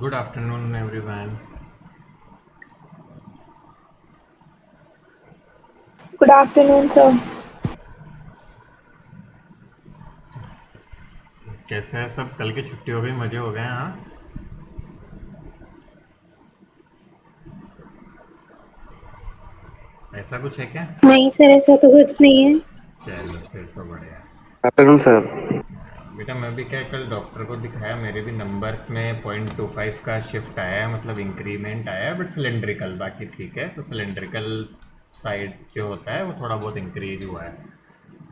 Good afternoon, everyone. Good afternoon, sir. कैसे है सब? कल की छुट्टी हो गई, मजे हो गए। हाँ, ऐसा कुछ है क्या? नहीं सर, ऐसा तो कुछ नहीं है। चलो फिर तो बढ़िया। Afternoon sir. बेटा मैं भी क्या, कल डॉक्टर को दिखाया, मेरे भी नंबर्स में 0.25 का शिफ्ट आया है, मतलब इंक्रीमेंट आया है, बट सिलेंड्रिकल बाकी ठीक है। तो सिलेंड्रिकल साइड जो होता है वो थोड़ा बहुत इंक्रीज हुआ है।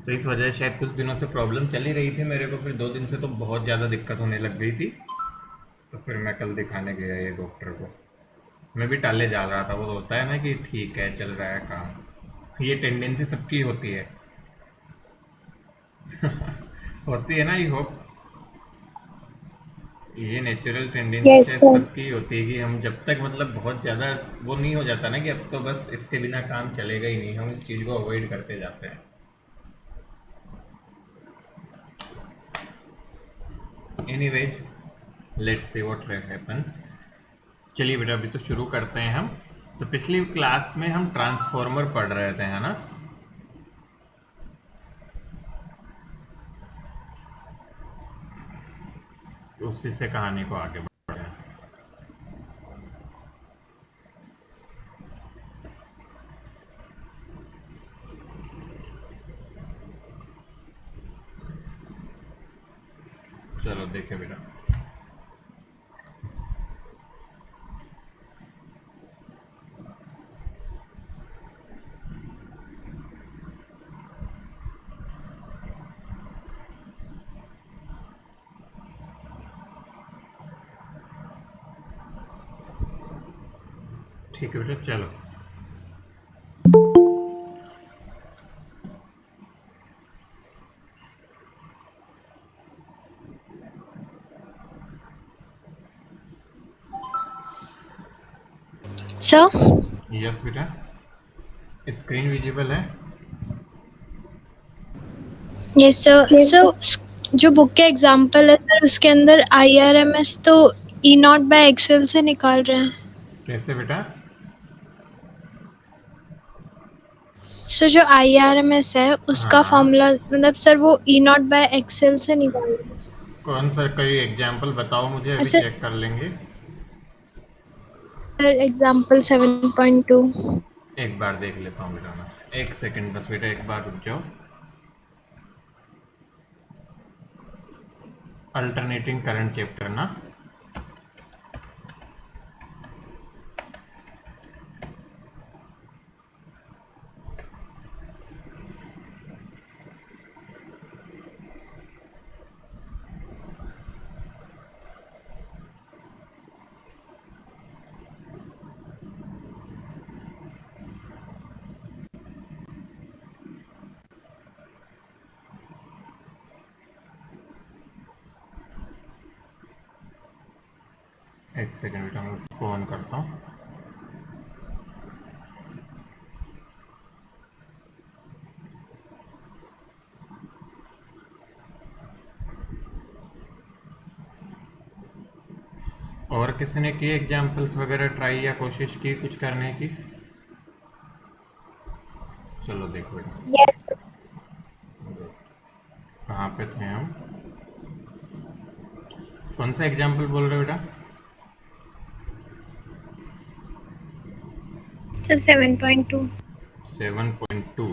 तो इस वजह से शायद कुछ दिनों से प्रॉब्लम चली रही थी मेरे को, फिर 2 दिन से तो बहुत ज़्यादा दिक्कत होने लग गई थी। तो फिर मैं कल दिखाने गया ये डॉक्टर को। मैं भी टाले जा रहा था, वो होता है ना कि ठीक है चल रहा है काम, ये टेंडेंसी सबकी होती है। होती है ना, आई होप। ये नेचुरल टेंडेंसी यस शायद सर। सबकी होती है कि हम जब तक मतलब बहुत ज़्यादा वो नहीं हो जाता ना कि अब तो बस इसके बिना काम चलेगा ही नहीं, हम इस चीज़ को अवॉइड करते जाते हैं। Anyways, let's see what happens. चलिए बेटा अभी तो शुरू करते हैं हम। तो पिछली क्लास में हम ट्रांसफॉर्मर पढ़ रहे थे, है ना? तो उसी से कहानी को आगे बढ़े। चलो देखे बेटा। ठीक है बेटा, चलो। सर। यस बेटा, स्क्रीन विजिबल है? Yes sir. सर, जो बुक के एग्जांपल है सर, उसके अंदर IRMS तो E0/XL से निकाल रहे हैं। कैसे बेटा? सर, जो IRMS है उसका हाँ, फॉर्मूला मतलब सर वो E0/XL से निकाल रहे हैं। कौन सा? कोई एग्जाम्पल बताओ मुझे, अभी अच्छा चेक कर लेंगे। Sir, example 7.2। एक बार देख लेता हूँ बेटा मैं। एक सेकंड बस बेटा, एक बार रुक जाओ। अल्टरनेटिंग करंट चैप्टर ना? एक सेकंड बेटा, मैं उसको ऑन करता हूँ। और किसी ने किए एग्जाम्पल्स वगैरह ट्राई या कोशिश की कुछ करने की? चलो देखो बेटा, यस कहाँ पे थे हम? कौन सा एग्जाम्पल बोल रहे हो बेटा? Sir, 7.2। 7.2।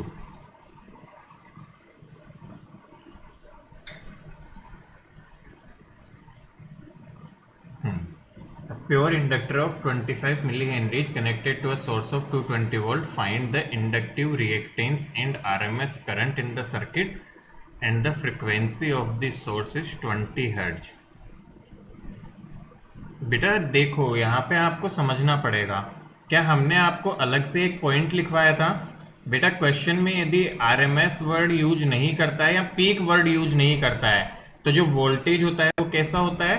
A pure inductor of 25 millihenry is connected to a source of 220 volt. Find the inductive reactance and RMS current in the circuit, and the frequency of the source is 20 Hz. बेटा देखो, यहाँ पे आपको समझना पड़ेगा। क्या हमने आपको अलग से एक पॉइंट लिखवाया था? बेटा क्वेश्चन में यदि RMS वर्ड यूज नहीं करता है या पीक वर्ड यूज नहीं करता है, तो जो वोल्टेज होता है वो कैसा होता है?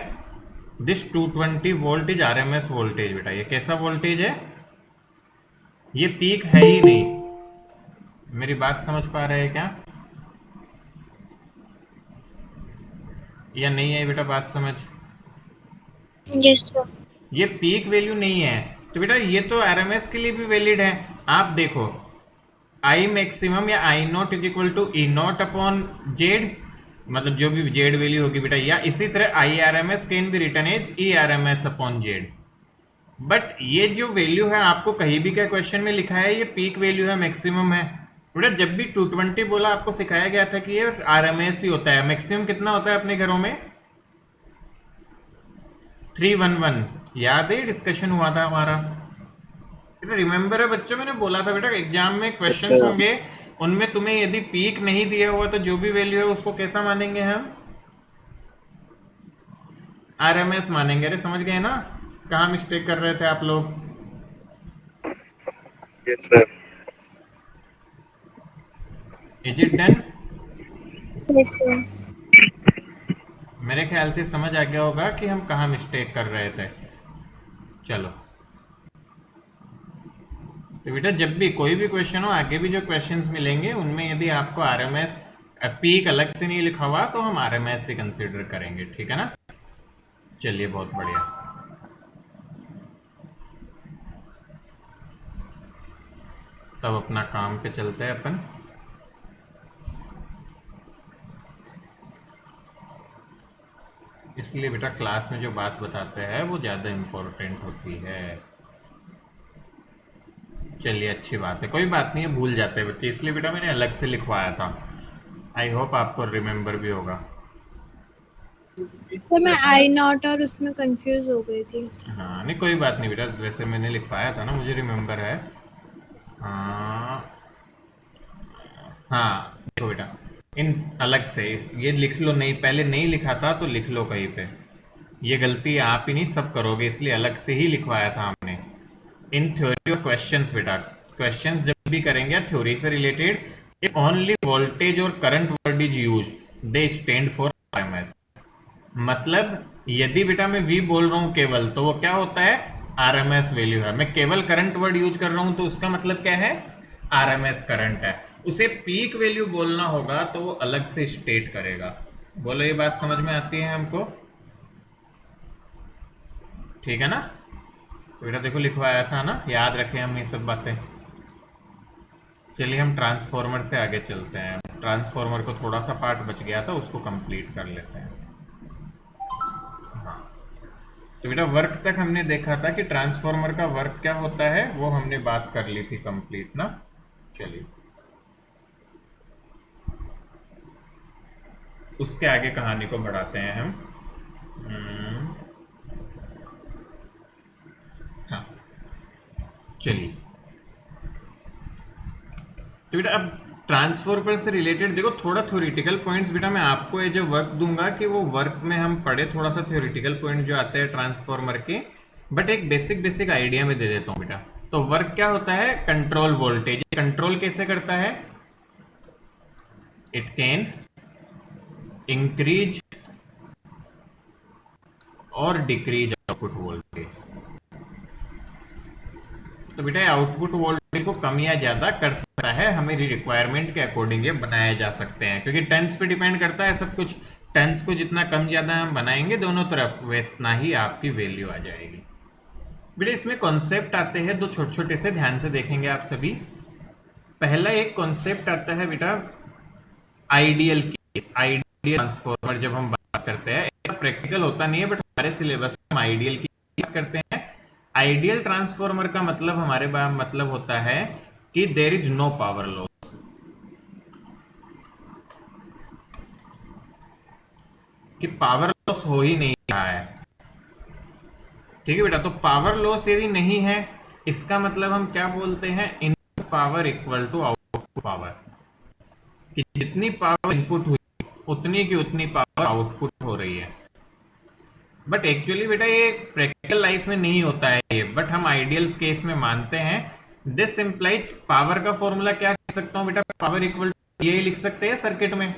This 220 volt is RMS voltage. बेटा ये कैसा वोल्टेज है? ये पीक है ही नहीं। मेरी बात समझ पा रहे हैं क्या, या नहीं है बेटा बात समझ? Yes sir. ये पीक वैल्यू नहीं है। तो बेटा ये तो आरएमएस के लिए भी वैलिड है। आप देखो आई मैक्सिमम या I naught is equal to E naught upon Z, मतलब जो भी जेड वैल्यू होगी बेटा, या इसी तरह I R M S can be written as E R M S upon Z. But ये जो वैल्यू है आपको कहीं भी क्या क्वेश्चन में लिखा है ये पीक वैल्यू है, मैक्सिमम है। बेटा जब भी 220 बोला आपको सिखाया गया था कि ये आर एम एस ही होता है। मैक्सिमम कितना होता है अपने घरों में? 311, याद है डिस्कशन हुआ था हमारा? बेटा रिमेंबर है बच्चों, मैंने बोला था बेटा एग्जाम में क्वेश्चंस अच्छा। होंगे उनमें तुम्हें यदि पीक नहीं दिया हुआ तो जो भी वैल्यू है उसको कैसा मानेंगे हम? आरएमएस मानेंगे। अरे समझ गए ना कहाँ मिस्टेक कर रहे थे आप लोग? Yes sir. Is it done? Yes sir. मेरे ख्याल से समझ आ गया होगा कि हम कहाँ मिस्टेक कर रहे थे। चलो तो बेटा जब भी कोई भी क्वेश्चन हो, आगे भी जो क्वेश्चंस मिलेंगे उनमें यदि आपको आरएमएस पीक अलग से नहीं लिखा हुआ तो हम आरएमएस से कंसीडर करेंगे, ठीक है ना? चलिए बहुत बढ़िया। तब अपना काम पे चलते हैं अपन। इसलिए बेटा क्लास में जो बात बताते हैं वो ज़्यादा इम्पोर्टेंट होती है। चलिए अच्छी बात है, कोई बात नहीं है, भूल जाते हैं बच्चे, इसलिए बेटा मैंने अलग से लिखवाया था। आई होप आपको रिमेंबर भी होगा। सर मैं आई नॉट और उसमें कंफ्यूज हो गई थी। हाँ नहीं कोई बात नहीं बेटा, वैसे मैंने लिखवाया था ना, मुझे रिमेंबर है। हाँ हाँ देखो बेटा इन अलग से ये लिख लो, नहीं पहले नहीं लिखा था तो लिख लो कहीं पे। ये गलती आप ही नहीं सब करोगे, इसलिए अलग से ही लिखवाया था हमने। इन थ्योरी और क्वेश्चंस बेटा, क्वेश्चंस जब भी करेंगे थ्योरी से रिलेटेड, इफ ओनली वोल्टेज और current word is use they stand for RMS. मतलब यदि बेटा मैं V बोल रहा हूं केवल तो वो क्या होता है? आरएमएस वैल्यू है। मैं केवल करंट वर्ड यूज कर रहा हूं तो उसका मतलब क्या है? आरएमएस करंट है। उसे पीक वैल्यू बोलना होगा तो वो अलग से स्टेट करेगा। बोलो ये बात समझ में आती है हमको? ठीक है ना? तो बेटा देखो लिखवाया था ना, याद रखें हम ये सब बातें। चलिए हम ट्रांसफॉर्मर से आगे चलते हैं। ट्रांसफॉर्मर को थोड़ा सा पार्ट बच गया था उसको कंप्लीट कर लेते हैं। हाँ तो बेटा वर्क तक हमने देखा था कि ट्रांसफॉर्मर का वर्क क्या होता है, वो हमने बात कर ली थी कंप्लीट ना। चलिए उसके आगे कहानी को बढ़ाते हैं हम। हाँ चलिए तो बेटा अब ट्रांसफॉर्मर से रिलेटेड देखो थोड़ा थ्योरेटिकल पॉइंट्स बेटा मैं आपको ये जो वर्क दूंगा कि वो वर्क में हम पढ़े थोड़ा सा थ्योरेटिकल पॉइंट जो आते हैं ट्रांसफॉर्मर के, बट एक बेसिक आइडिया में दे देता हूँ बेटा। तो वर्क क्या होता है? Control voltage. कंट्रोल कैसे करता है? इट कैन इंक्रीज और डिक्रीज आउटपुट वोल्टेज। तो बेटा आउटपुट वोल्टेज को कम या ज्यादा कर सकता है, हमेरी रिक्वायरमेंट के अकॉर्डिंग ये बनाए जा सकते हैं, क्योंकि टर्न्स पे डिपेंड करता है सब कुछ। टर्न्स को जितना कम ज्यादा हम बनाएंगे दोनों तरफ उतना ही आपकी वैल्यू आ जाएगी। बेटा इसमें कॉन्सेप्ट आते हैं दो छोटे छोटे से, ध्यान से देखेंगे आप सभी। पहला एक कॉन्सेप्ट आता है बेटा आइडियल केस। आइडियल ट्रांसफॉर्मर जब हम बात करते हैं, ऐसा प्रैक्टिकल होता नहीं है बट हमारे सिलेबस में हम आइडियल की बात करते हैं। आइडियल ट्रांसफॉर्मर का मतलब हमारे मतलब होता है कि there is no power loss. कि पावर लॉस हो ही नहीं रहा है। ठीक है बेटा, तो पावर लॉस यदि नहीं है इसका मतलब हम क्या बोलते हैं? Input power equal to output power. कि जितनी पावर इनपुट हुई उतनी की उतनी पावर आउटपुट हो रही है। बट एक्चुअली बेटा ये प्रैक्टिकल लाइफ में नहीं होता है ये, बट हम आइडियल केस में मानते हैं। दिस इंप्लाइज पावर का फॉर्मूला क्या लिख सकता हूँ बेटा? पावर इक्वल टू ये लिख सकते हैं सर्किट में,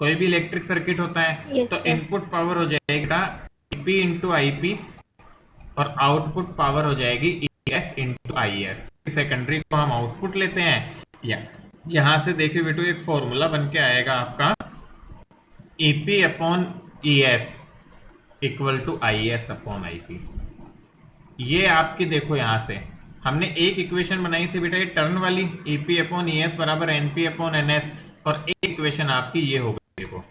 कोई भी इलेक्ट्रिक सर्किट होता है। Yes, तो sir. इनपुट पावर हो जाएगी बेटा ईपी इंटू आईपी और आउटपुट पावर हो जाएगी ईएस इंटू आईएस। सेकेंडरी को हम आउटपुट लेते हैं, या यहां से देखिए बेटो एक फॉर्मूला बन के आएगा आपका EP upon ES equal to I S upon I P. ये आपकी देखो यहाँ से हमने एक इक्वेशन बनाई थी बेटा, ये टर्न वाली EP अपॉन ES बराबर NP अपॉन NS, और एक इक्वेशन आपकी ये हो गई। देखो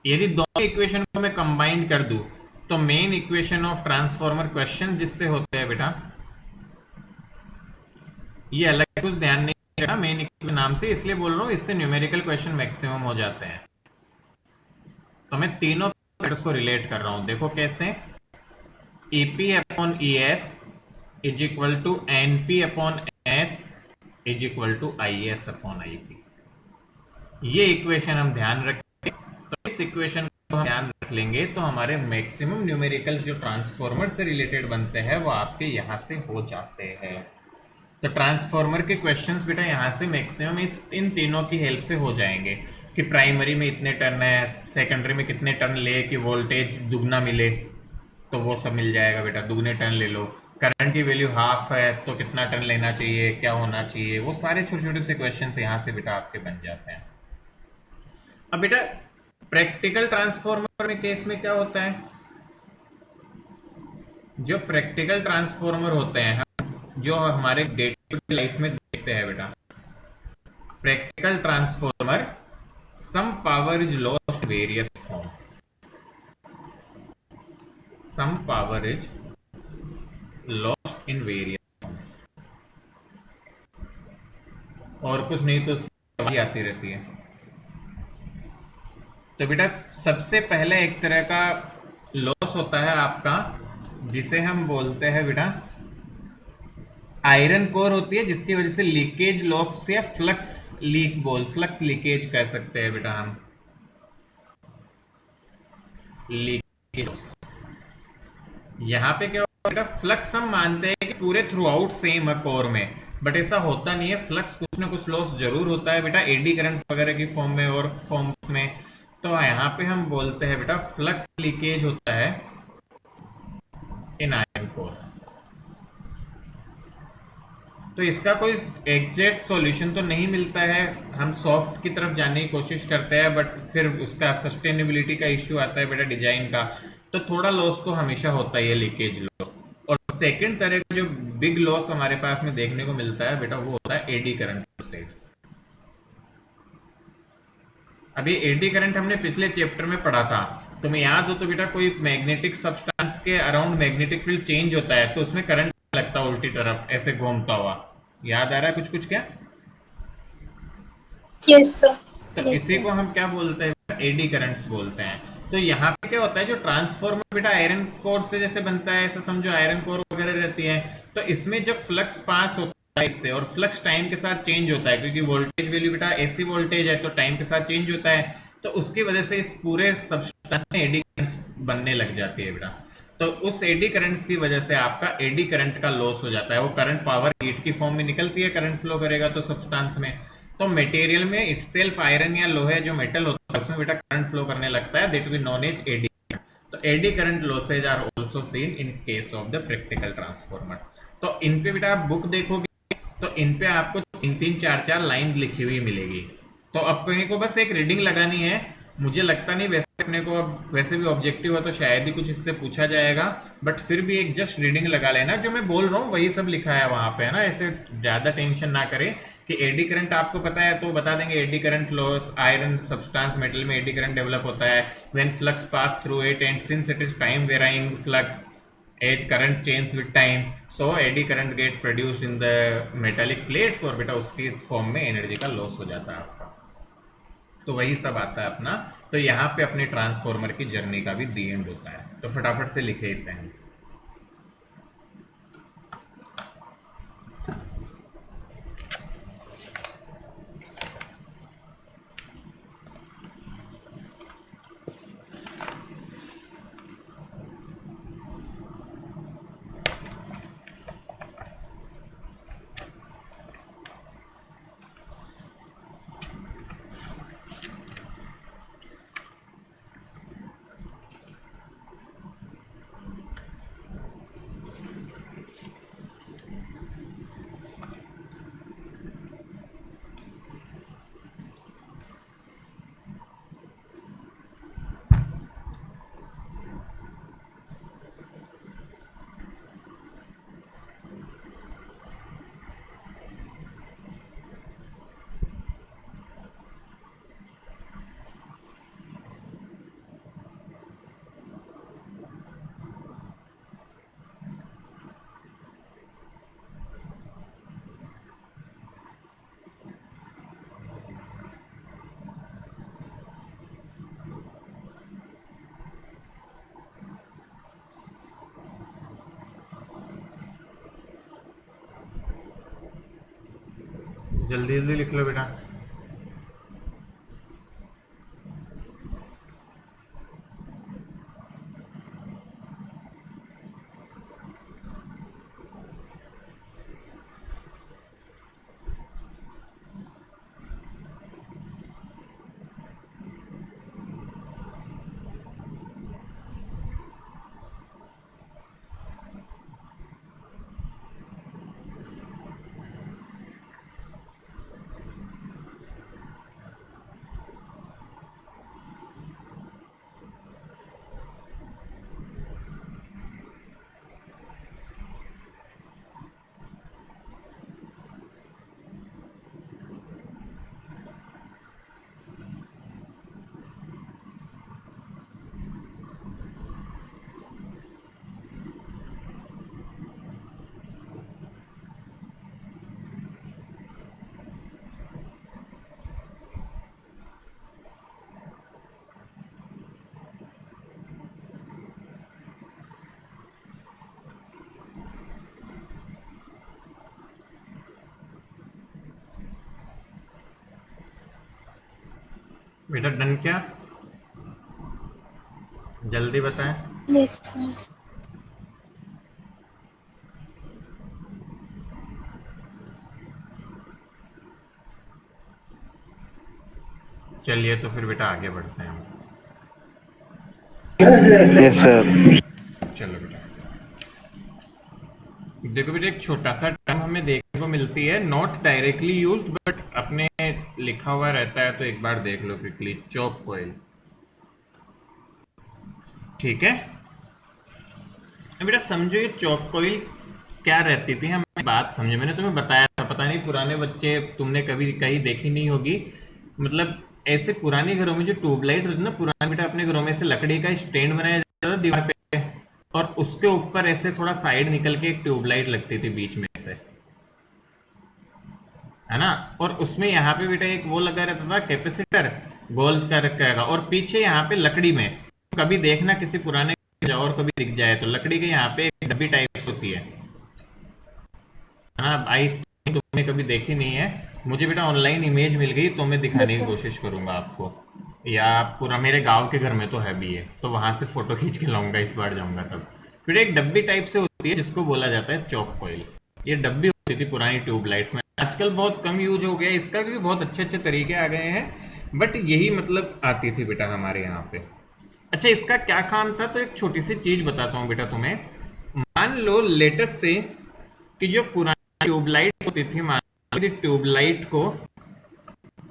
यदि दोनों इक्वेशन को मैं कंबाइन कर दूं तो main equation of transformer question जिससे होते हैं बेटा, ये अलग कुछ ध्यान नहीं रखना मेन इक्वेशन नाम से, इसलिए बोल रहा हूँ इससे न्यूमेरिकल क्वेश्चन मैक्सिमम हो जाते हैं। तो मैं तीनों को रिलेट कर रहा हूं, देखो कैसे। EP upon ES is equal to NP upon NS is equal to IS upon IP। ये इक्वेशन हम ध्यान रखें, तो इस इक्वेशन को हम ध्यान रख लेंगे तो हमारे मैक्सिमम न्यूमेरिकल जो ट्रांसफॉर्मर से रिलेटेड बनते हैं वो आपके यहाँ से हो जाते हैं। तो ट्रांसफॉर्मर के क्वेश्चंस बेटा यहाँ से मैक्सिमम इन तीनों की हेल्प से हो जाएंगे कि प्राइमरी में इतने टर्न है, सेकेंडरी में कितने टर्न ले कि वोल्टेज दुगना मिले, तो वो सब मिल जाएगा बेटा, दुगने टर्न ले लो। करंट की वैल्यू हाफ है तो कितना टर्न लेना चाहिए, क्या होना चाहिए, वो सारे छोटे छोटे से क्वेश्चन यहाँ से बेटा आपके बन जाते हैं। अब बेटा प्रैक्टिकल ट्रांसफॉर्मर में केस में क्या होता है, जो प्रैक्टिकल ट्रांसफॉर्मर होते हैं जो हमारे डे टू डे लाइफ में देखते हैं बेटा, practical transformer some power is lost various form, some power is lost in various forms, और कुछ नहीं तो आती रहती है। तो बेटा सबसे पहले एक तरह का लॉस होता है आपका जिसे हम बोलते हैं बेटा आयरन कोर होती है, जिसकी वजह से लीकेज लॉस या फ्लक्स लीक बोल, फ्लक्स लीकेज कह सकते हैं बेटा हम, लीकेज लॉस। यहाँ पे क्या होता है बेटा, फ्लक्स हम मानते हैं कि पूरे थ्रू आउट सेम है कोर में, बट ऐसा होता नहीं है, फ्लक्स कुछ ना कुछ लॉस जरूर होता है बेटा, एडी करंट्स वगैरह की फॉर्म में और फॉर्म्स में। तो यहाँ पे हम बोलते हैं बेटा फ्लक्स लीकेज होता है इन आयरन कोर। तो इसका कोई एग्जैक्ट सॉल्यूशन तो नहीं मिलता है, हम सॉफ्ट की तरफ जाने की कोशिश करते हैं, बट फिर उसका सस्टेनेबिलिटी का इश्यू आता है बेटा डिजाइन का, तो थोड़ा लॉस तो हमेशा होता ही है, लीकेज लॉस। और सेकंड तरह का जो बिग लॉस हमारे पास में देखने को मिलता है बेटा वो होता है एडी करंट से। अभी एडी करंट हमने पिछले चैप्टर में पढ़ा था, तुम्हें याद हो तो बेटा कोई मैग्नेटिक सब्सटेंस के अराउंड मैग्नेटिक फील्ड चेंज होता है तो उसमें करंट लगता है उल्टी तरफ ऐसे घूमता हुआ, याद आ रहा है कुछ कुछ क्या? Yes sir. तो इसी को हम क्या बोलते हैं, एडी करंट्स बोलते हैं। तो यहाँ पे क्या होता है, जो ट्रांसफॉर्मर बेटा आयरन कोर से जैसे बनता है, ऐसा समझो आयरन कोर वगैरह रहती है, तो इसमें जब फ्लक्स पास होता है इससे, और फ्लक्स टाइम के साथ चेंज होता है क्योंकि वोल्टेज वैल्यू बेटा एसी वोल्टेज है तो टाइम के साथ चेंज होता है, तो उसकी वजह से इस पूरे सब्सटेंस में एडी करंट्स बनने लग जाती है बेटा। तो उस एडी करंट्स की वजह से आपका एडी करंट का लॉस हो जाता है, वो करंट पावर हीट की फॉर्म में निकलती है, करंट फ्लो करेगा तो सब्सटेंस में, तो मटेरियल में इटसेल्फ आयरन या लोहे जो मेटल होता है उसमें बेटा करंट फ्लो करने लगता है, that will be known as eddy. तो eddy current losses are also seen in case of the practical transformers. तो इन पे बेटा आप बुक देखोगे तो इन पे आपको 3-3 4-4 लाइन लिखी हुई मिलेगी, तो अपने को बस एक रीडिंग लगानी है। मुझे लगता नहीं वैसे अपने को अब वैसे भी ऑब्जेक्टिव है तो शायद ही कुछ इससे पूछा जाएगा, बट फिर भी एक जस्ट रीडिंग लगा लेना, जो मैं बोल रहा हूँ वही सब लिखा है वहां पे, है ना, ऐसे ज्यादा टेंशन ना करें कि एडी करंट आपको पता है तो बता देंगे eddy current loss, iron substance metal में एडी करंट डेवलप होता है when flux pass through it and since it is time varying flux as current change with time, so eddy current get produced in the metallic plates, और बेटा उसकी form में energy का loss हो जाता है आपका। तो वही सब आता है अपना। तो यहाँ पे अपने ट्रांसफॉर्मर की जर्नी का भी दी एंड होता है, तो फटाफट से लिखे इसे हम। जल्दी जल्दी लिख लो बेटा। बेटा डन क्या? जल्दी बताएं। Yes sir. चलिए तो फिर बेटा आगे बढ़ते हैं हम। Yes sir. चलो बेटा, देखो बेटा, एक छोटा सा टर्म हमें देखने को मिलती है, नॉट डायरेक्टली यूज्ड बट अपने लिखा हुआ रहता है, तो एक बार देख लो क्विकली। चॉक कॉइल, ठीक है। अब बेटा समझो ये चॉक कॉइल क्या रहती थी, हम बात समझे। मैंने तुम्हें बताया था, पता नहीं पुराने बच्चे तुमने कभी कहीं देखी नहीं होगी। मतलब ऐसे पुराने घरों में जो ट्यूबलाइट होती ना, पुराने बेटा अपने घरों में से लकड़ी का स्टैंड बनाया जाता था दीवार पे, और उसके ऊपर ऐसे थोड़ा साइड निकल के एक ट्यूबलाइट लगती थी बीच में से, है ना। और उसमें यहाँ पे बेटा एक वो लगा रहता था कैपेसिटर, गोल कर का, और पीछे यहाँ पे लकड़ी में, कभी देखना किसी पुराने जाओ और कभी दिख जाए तो लकड़ी के यहाँ पे एक डब्बी टाइप होती है ना। आई तुमने कभी देखी नहीं है, मुझे बेटा ऑनलाइन इमेज मिल गई तो मैं दिखाने की कोशिश करूंगा आपको, या पूरा मेरे गांव के घर में तो है भी है, तो वहां से फोटो खींच के लाऊंगा इस बार जाऊंगा तब। फिर एक डब्बी टाइप से होती है जिसको बोला जाता है चॉक कॉइल। ये डब्बी होती थी पुरानी ट्यूबलाइट्स में, आजकल बहुत कम यूज हो गया इसका, क्योंकि बहुत अच्छे अच्छे तरीके आ गए हैं, बट यही मतलब आती थी बेटा हमारे यहाँ पे। अच्छा, इसका क्या काम था, तो एक छोटी सी चीज बताता हूँ बेटा तुम्हें। मान लो लेटेस्ट से कि जो पुरानी ट्यूबलाइट होती थी, मान लो ट्यूबलाइट को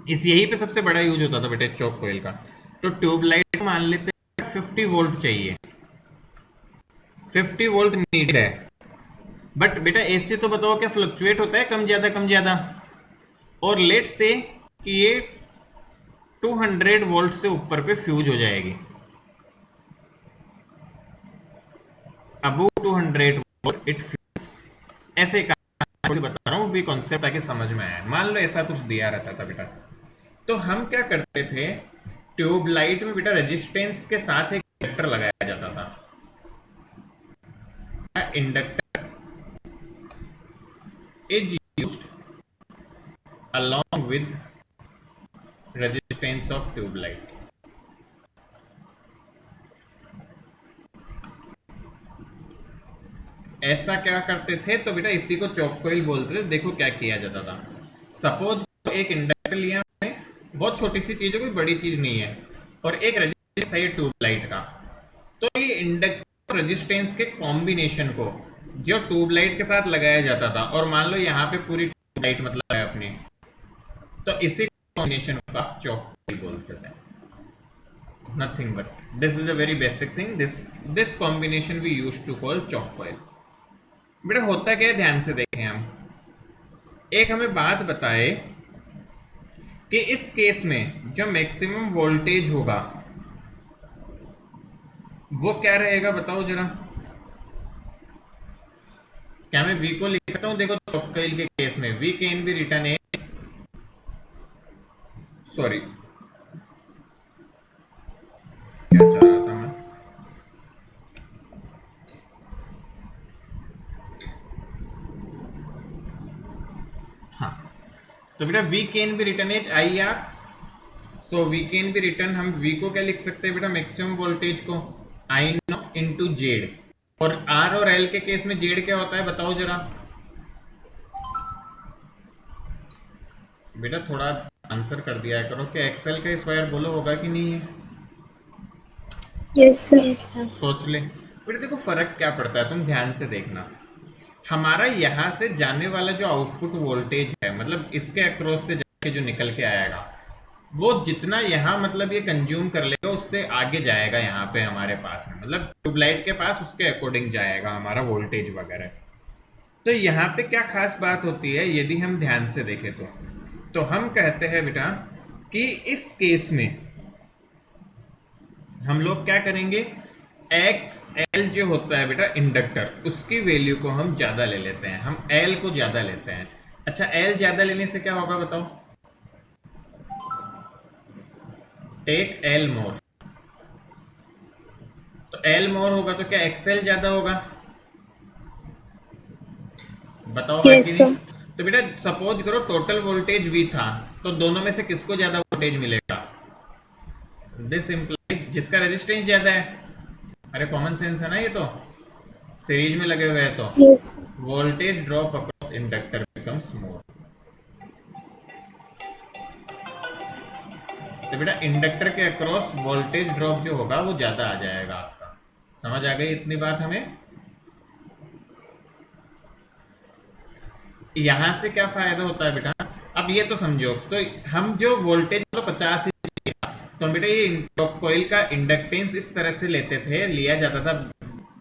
इस यही पे सबसे बड़ा यूज होता था बेटा चॉक कॉइल का। तो ट्यूबलाइट मान लेते हैं 50 वोल्ट चाहिए, 50 वोल्ट नीडेड है, बट बेटा एसी तो बताओ क्या फ्लक्चुएट होता है, कम ज्यादा कम ज्यादा। और लेट से कि ये 200 वोल्ट से ऊपर पे फ्यूज हो जाएगी, अबव 200 वोल्ट इट फ्यूज। ऐसे बता रहा हूँ भी कॉन्सेप्ट ताकि समझ में आए। मान लो ऐसा कुछ दिया रहता था बेटा, तो हम क्या करते थे, ट्यूबलाइट में बेटा रेजिस्टेंस के साथ एक इंडक्टर लगाया जाता था। Inductor is used along with resistance of tubelight. ऐसा क्या करते थे, तो बेटा इसी को चॉक कॉइल बोलते थे। देखो क्या किया जाता था, सपोज एक इंडक्टर लिया हमने, बहुत छोटी सी चीज है, कोई बड़ी चीज नहीं है, और एक रेजिस्टेंस है ये ट्यूबलाइट का। तो ये इंडक्टर रेजिस्टेंस के कॉम्बिनेशन को जो ट्यूबलाइट के साथ लगाया जाता था, और मान लो यहाँ पे पूरी ट्यूबलाइट मतलब है अपनी, तो इसी कॉम्बिनेशन का चॉक कॉइल बोलते थे। Nothing but this is a very basic thing, this combination we use to call choke coil. बेटा होता क्या है, ध्यान से देखें हम, एक हमें बात बताए कि इस केस में जो मैक्सिमम वोल्टेज होगा वो क्या रहेगा, बताओ जरा। क्या मैं V को लिख सकता हूं, देखो चॉक कॉइल के केस में V can be written a, sorry क्या चाह रहा था मैं, हाँ, तो बेटा we can be return as I R, so we can be return, हम वी को क्या लिख सकते हैं बेटा, मैक्सिमम वोल्टेज को आई नो इंटू जेड। और आर और एल के केस में जेड क्या होता है बताओ जरा बेटा, थोड़ा आंसर कर दिया करो कि एक्सेल का स्क्वायर बोलो होगा कि नहीं है। Yes sir. Yes sir. सोच ले बेटा, देखो फर्क क्या पड़ता है, तुम ध्यान से देखना। हमारा यहाँ से जाने वाला जो आउटपुट वोल्टेज है, मतलब इसके अक्रॉस से जाके जो निकल के आएगा, वो जितना यहाँ मतलब ये कंज्यूम कर लेगा उससे आगे जाएगा यहाँ पे हमारे पास में, मतलब ट्यूबलाइट के पास उसके अकॉर्डिंग जाएगा हमारा वोल्टेज वगैरह। तो यहाँ पे क्या खास बात होती है यदि हम ध्यान से देखें तो हम कहते हैं बेटा कि इस केस में हम लोग क्या करेंगे, एक्स एल जो होता है बेटा इंडक्टर, उसकी वैल्यू को हम ज्यादा ले लेते हैं, हम एल को ज्यादा लेते हैं। अच्छा एल ज्यादा लेने से क्या होगा बताओ, टेक एल मोर, तो एल मोर होगा तो क्या एक्सएल ज्यादा होगा, बताओ है कि यस नहीं। सर। तो बेटा सपोज करो टोटल वोल्टेज वी था, तो दोनों में से किसको ज्यादा वोल्टेज मिलेगा, दिस इंप्लाइज जिसका रेजिस्टेंस ज्यादा है। अरे कॉमन सेंस है ना ये तो, सीरीज में लगे हुए हैं तो yes voltage drop across inductor becomes more. तो बेटा इंडक्टर के अक्रॉस वोल्टेज ड्रॉप जो होगा वो ज्यादा आ जाएगा आपका। समझ आ गई इतनी बात हमें। यहां से क्या फायदा होता है बेटा, अब ये तो समझो, तो हम जो वोल्टेज 50 ही, तो हम बेटा ये कॉइल का इंडक्टेंस इस तरह से लेते थे, लिया जाता था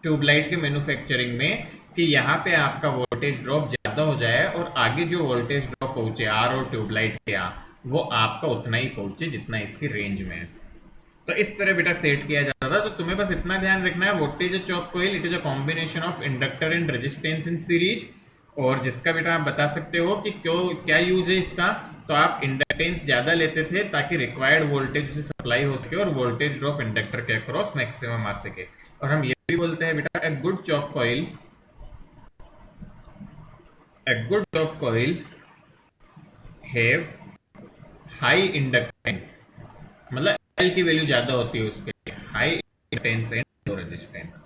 ट्यूबलाइट के मैन्युफैक्चरिंग में, कि यहाँ पे आपका वोल्टेज ड्रॉप ज्यादा हो जाए और आगे जो वोल्टेज ड्रॉप पहुंचे आर और ट्यूबलाइट के यहाँ, वो आपका उतना ही पहुंचे जितना इसकी रेंज में है। तो इस तरह बेटा सेट किया जाता था। तो तुम्हें बस इतना ध्यान रखना है, what is a chalk coil, it is a combination of inductor and resistance in series. और जिसका बेटा आप बता सकते हो कि क्यों क्या यूज है इसका, तो आप इंडक्टेंस ज्यादा लेते थे ताकि रिक्वायर्ड वोल्टेज उसे सप्लाई हो सके और वोल्टेज ड्रॉप इंडक्टर के अक्रॉस मैक्सिमम आ सके। और हम ये भी बोलते हैं बेटा a good chalk coil, a good chalk coil have high inductance, मतलब एल की वैल्यू ज्यादा होती है उसके लिए, high inductance and low resistance,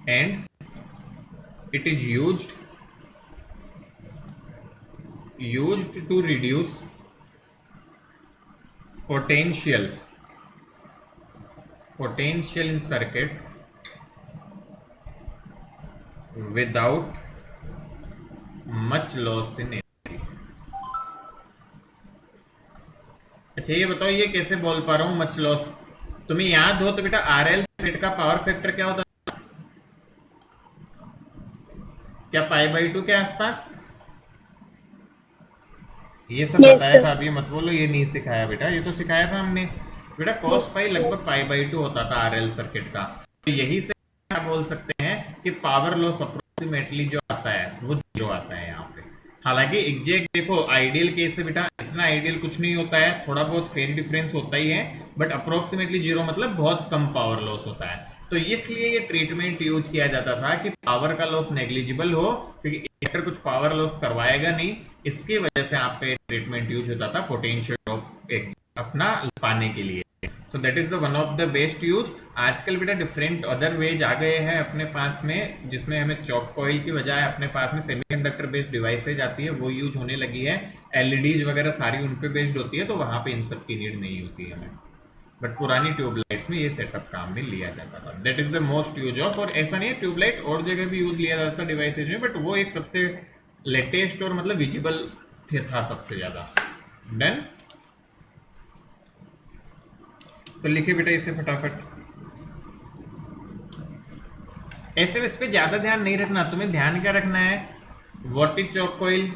and it is used to reduce potential in circuit without much loss in energy। अच्छा ये बताओ ये कैसे बोल पा रहा हूं मच लॉस, तुम्हें याद हो तो बेटा आरएल सर्किट का पावर फैक्टर क्या होता है, क्या π/2 के आसपास, ये सब यस बताया सर। था अभी, मत बोलो ये नहीं सिखाया बेटा, ये तो सिखाया था हमने बेटा। cos फाई लगभग π/2 होता था आरएल सर्किट का। तो यही से क्या बोल सकते हैं कि पावर लॉस अप्रोक्सीमेटली जो आता है वो जीरो आता है यहाँ पे। हालांकि एग्जैक्ट देखो आइडियल केस से बेटा इतना आइडियल कुछ नहीं होता है, थोड़ा बहुत फेज डिफरेंस होता ही है, बट अप्रोक्सीमेटली जीरो मतलब बहुत कम पावर लॉस होता है। तो इसलिए ये ट्रीटमेंट यूज किया जाता था कि पावर का लॉस नेग्लिजिबल हो, क्योंकि इंडक्टर कुछ पावर लॉस करवाएगा नहीं, इसकी वजह से आपका ट्रीटमेंट यूज होता था पोटेंशियल ड्रॉप अपना पाने के लिए। सो that is the one of the best use. आजकल बेटा डिफरेंट अदर वेज आ गए हैं अपने पास में, जिसमें हमें चॉक कॉइल की बजाय अपने पास में सेमीकंडक्टर बेस्ड डिवाइसेज आती है, वो यूज होने लगी है। एलईडीज वगैरह सारी उन पे बेस्ड होती है, तो वहां पे इन सब की नीड नहीं होती है हमें, बट पुरानी ट्यूबलाइट्स में ये सेटअप काम में लिया जाता था। That is the most use of. और ऐसा नहीं है, ट्यूबलाइट और जगह भी यूज लिया जाता था डिवाइसेज में, बट वो एक सबसे लेटेस्ट और मतलब विजिबल था सबसे ज्यादा। डन, तो लिखे बेटा इसे फटाफट। ऐसे इस पे ज्यादा ध्यान नहीं रखना, तुम्हें ध्यान क्या रखना है, what is choke coil,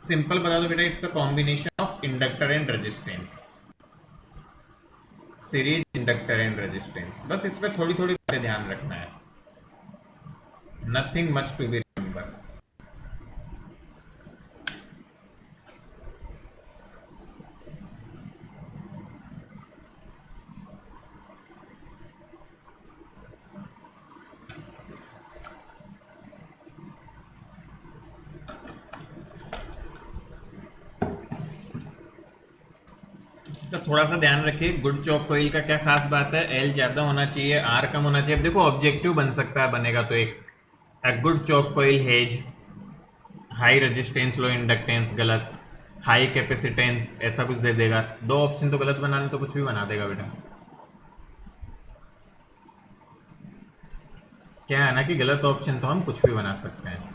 simple बता दो बेटा, it's a combination of inductor and resistance, series inductor and resistance. बस इस पे थोड़ी थोड़ी बातें ध्यान रखना है, nothing much to be remember. तो थोड़ा सा ध्यान रखिए, गुड चॉक कॉइल का क्या खास बात है, एल ज़्यादा होना चाहिए, आर कम होना चाहिए। अब देखो ऑब्जेक्टिव बन सकता है, बनेगा तो एक good chalk coil hedge high resistance लो इंडक्टेंस, गलत। हाई कैपेसिटेंस ऐसा कुछ दे देगा। दो ऑप्शन तो गलत बनाने तो कुछ भी बना देगा बेटा। क्या है ना कि गलत ऑप्शन तो हम कुछ भी बना सकते हैं।